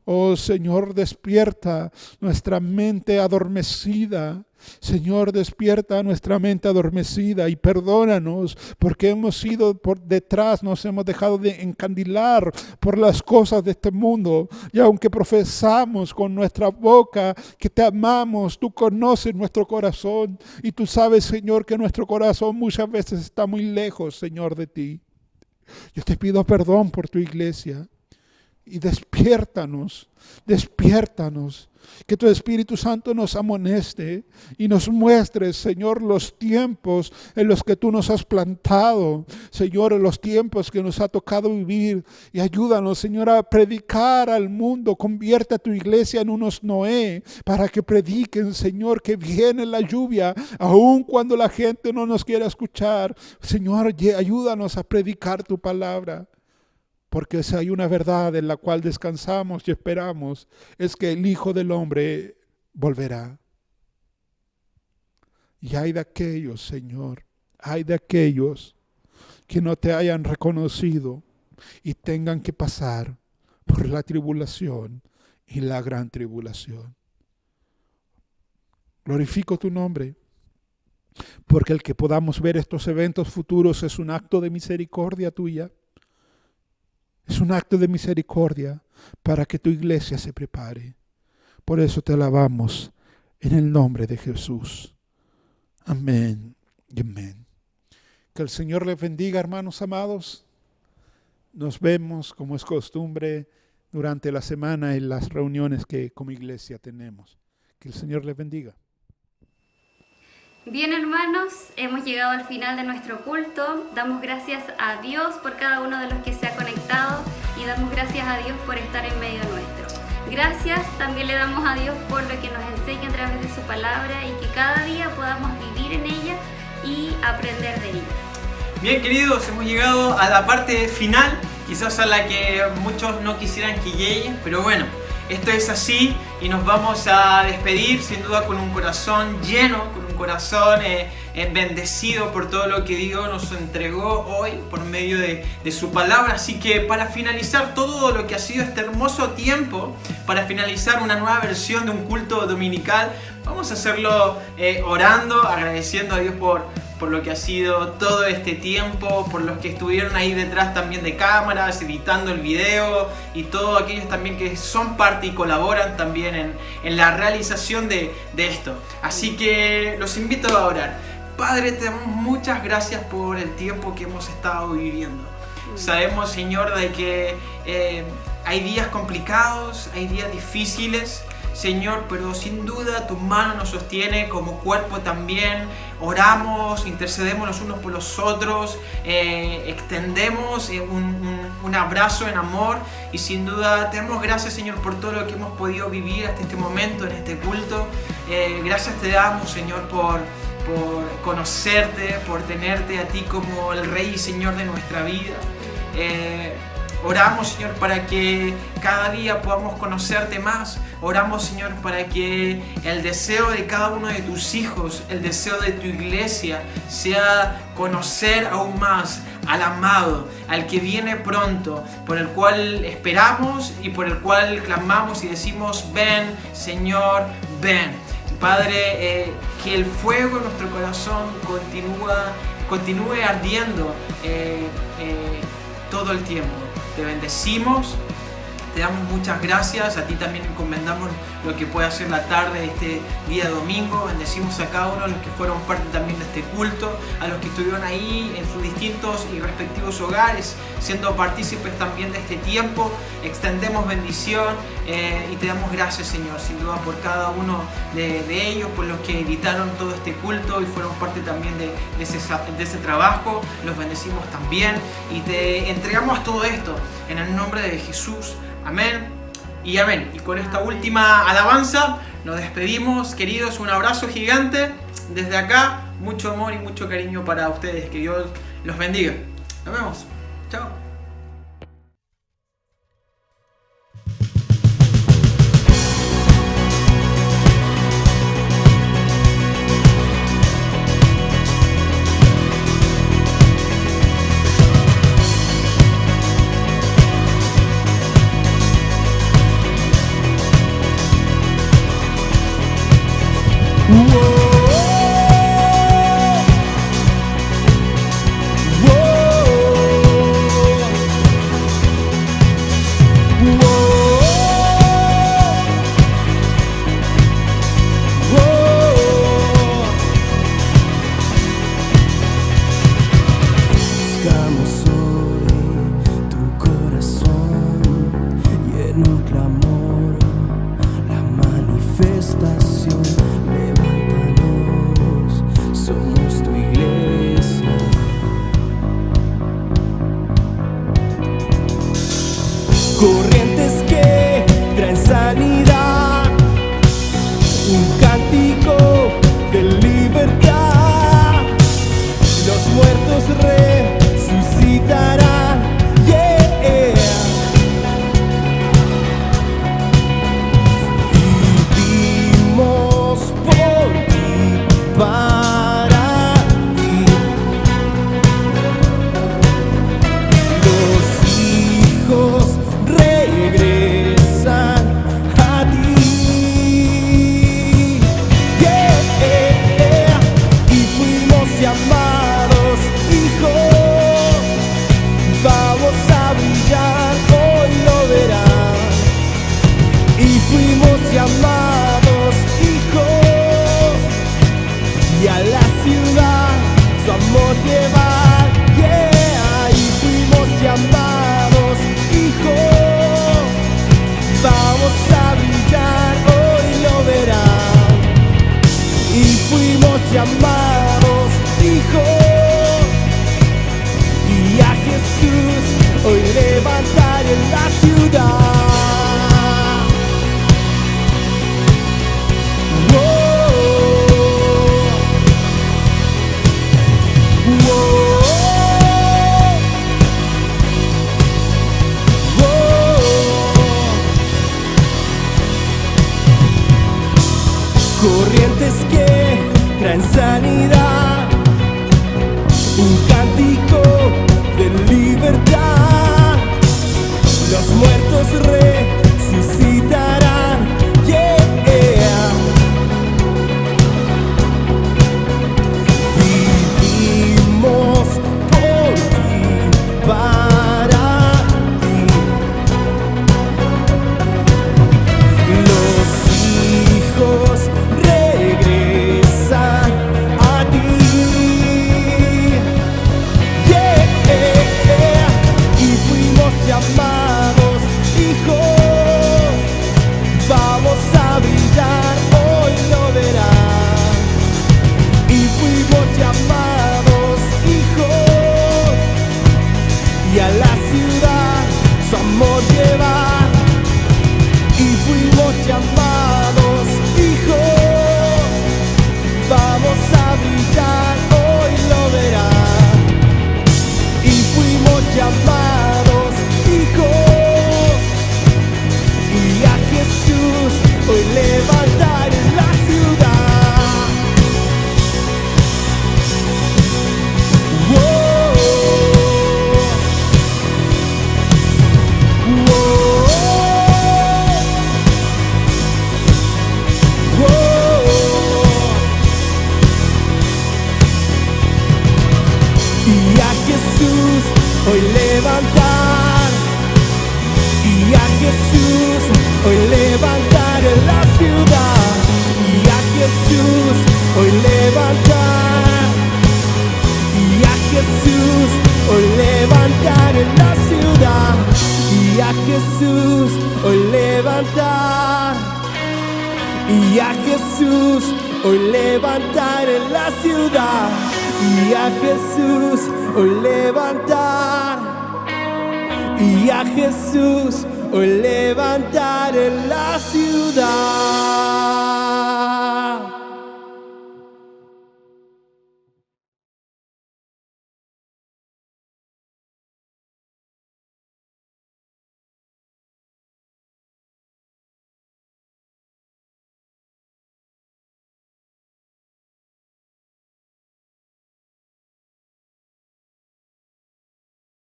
Oh Señor, despierta nuestra mente adormecida. Señor, despierta nuestra mente adormecida y perdónanos porque hemos ido por detrás, nos hemos dejado de encandilar por las cosas de este mundo. Y aunque profesamos con nuestra boca que te amamos, tú conoces nuestro corazón y tú sabes, Señor, que nuestro corazón muchas veces está muy lejos, Señor, de ti. Yo te pido perdón por tu iglesia. Y despiértanos, que tu Espíritu Santo nos amoneste y nos muestre, Señor, los tiempos en los que tú nos has plantado, Señor, en los tiempos que nos ha tocado vivir, y ayúdanos, Señor, a predicar al mundo. Convierte a tu iglesia en unos Noé para que prediquen, Señor, que viene la lluvia, aun cuando la gente no nos quiera escuchar. Señor, ayúdanos a predicar tu palabra. Porque si hay una verdad en la cual descansamos y esperamos, es que el Hijo del Hombre volverá. Y hay de aquellos, Señor, hay de aquellos que no te hayan reconocido y tengan que pasar por la tribulación y la gran tribulación. Glorifico tu nombre, porque el que podamos ver estos eventos futuros es un acto de misericordia tuya. Es un acto de misericordia para que tu iglesia se prepare. Por eso te alabamos en el nombre de Jesús. Amén y amén. Que el Señor les bendiga, hermanos amados. Nos vemos, como es costumbre, durante la semana en las reuniones que como iglesia tenemos. Que el Señor les bendiga. Bien, hermanos, hemos llegado al final de nuestro culto. Damos gracias a Dios por cada uno de los que se ha conectado y damos gracias a Dios por estar en medio nuestro. Gracias también le damos a Dios por lo que nos enseña a través de su palabra y que cada día podamos vivir en ella y aprender de ella. Bien, queridos, hemos llegado a la parte final, quizás a la que muchos no quisieran que llegue, pero bueno, esto es así y nos vamos a despedir sin duda con un corazón lleno, con un corazón bendecido por todo lo que Dios nos entregó hoy por medio de su palabra. Así que para finalizar todo lo que ha sido este hermoso tiempo, para finalizar una nueva versión de un culto dominical, vamos a hacerlo orando, agradeciendo a Dios por lo que ha sido todo este tiempo, por los que estuvieron ahí detrás también de cámaras, editando el video y todos aquellos también que son parte y colaboran también en la realización de esto. Así que los invito a orar. Padre, te damos muchas gracias por el tiempo que hemos estado viviendo. Sabemos, Señor, de que hay días complicados, hay días difíciles, Señor, pero sin duda tu mano nos sostiene como cuerpo también. Oramos, intercedemos los unos por los otros, extendemos un abrazo en amor y sin duda te damos gracias, Señor, por todo lo que hemos podido vivir hasta este momento en este culto. Gracias te damos, Señor, por conocerte, por tenerte a ti como el Rey y Señor de nuestra vida. Oramos, Señor, para que cada día podamos conocerte más. Oramos, Señor, para que el deseo de cada uno de tus hijos, el deseo de tu iglesia, sea conocer aún más al amado, al que viene pronto, por el cual esperamos y por el cual clamamos y decimos: ven, Señor, ven. Padre, que el fuego en nuestro corazón continúe ardiendo todo el tiempo. Te bendecimos, te damos muchas gracias, a ti también encomendamos lo que pueda ser la tarde de este día domingo. Bendecimos a cada uno de los que fueron parte también de este culto, a los que estuvieron ahí en sus distintos y respectivos hogares, siendo partícipes también de este tiempo. Extendemos bendición y te damos gracias, Señor, sin duda por cada uno de ellos, por los que editaron todo este culto y fueron parte también de ese trabajo. Los bendecimos también y te entregamos todo esto en el nombre de Jesús. Amén y amén. Y con esta última alabanza nos despedimos, queridos. Un abrazo gigante desde acá. Mucho amor y mucho cariño para ustedes. Que Dios los bendiga. Nos vemos. Chao. traen sanidad, un cántico de libertad. Los muertos resucitarán, yeah. Vivimos por ti, para ti. Los hijos regresan a ti, yeah. Y fuimos llamados hijos, vamos a brillar, hoy lo verán. Y fuimos llamados hijos, y a la ciudad su amor llevar. Y fuimos llamados hijos, vamos a brillar, hoy lo verán. Y fuimos llamados hijos, y a Jesús hoy levantar en la ciudad. Whoa, whoa, whoa. Y a Jesús hoy levantar, y a Jesús hoy levantar en la ciudad. Y a Jesús hoy levantar, y a Jesús hoy levantar en la ciudad. Y a Jesús hoy levantar, y a Jesús hoy levantar en la ciudad. Y a Jesús hoy levantar, y a Jesús hoy levantar en la ciudad.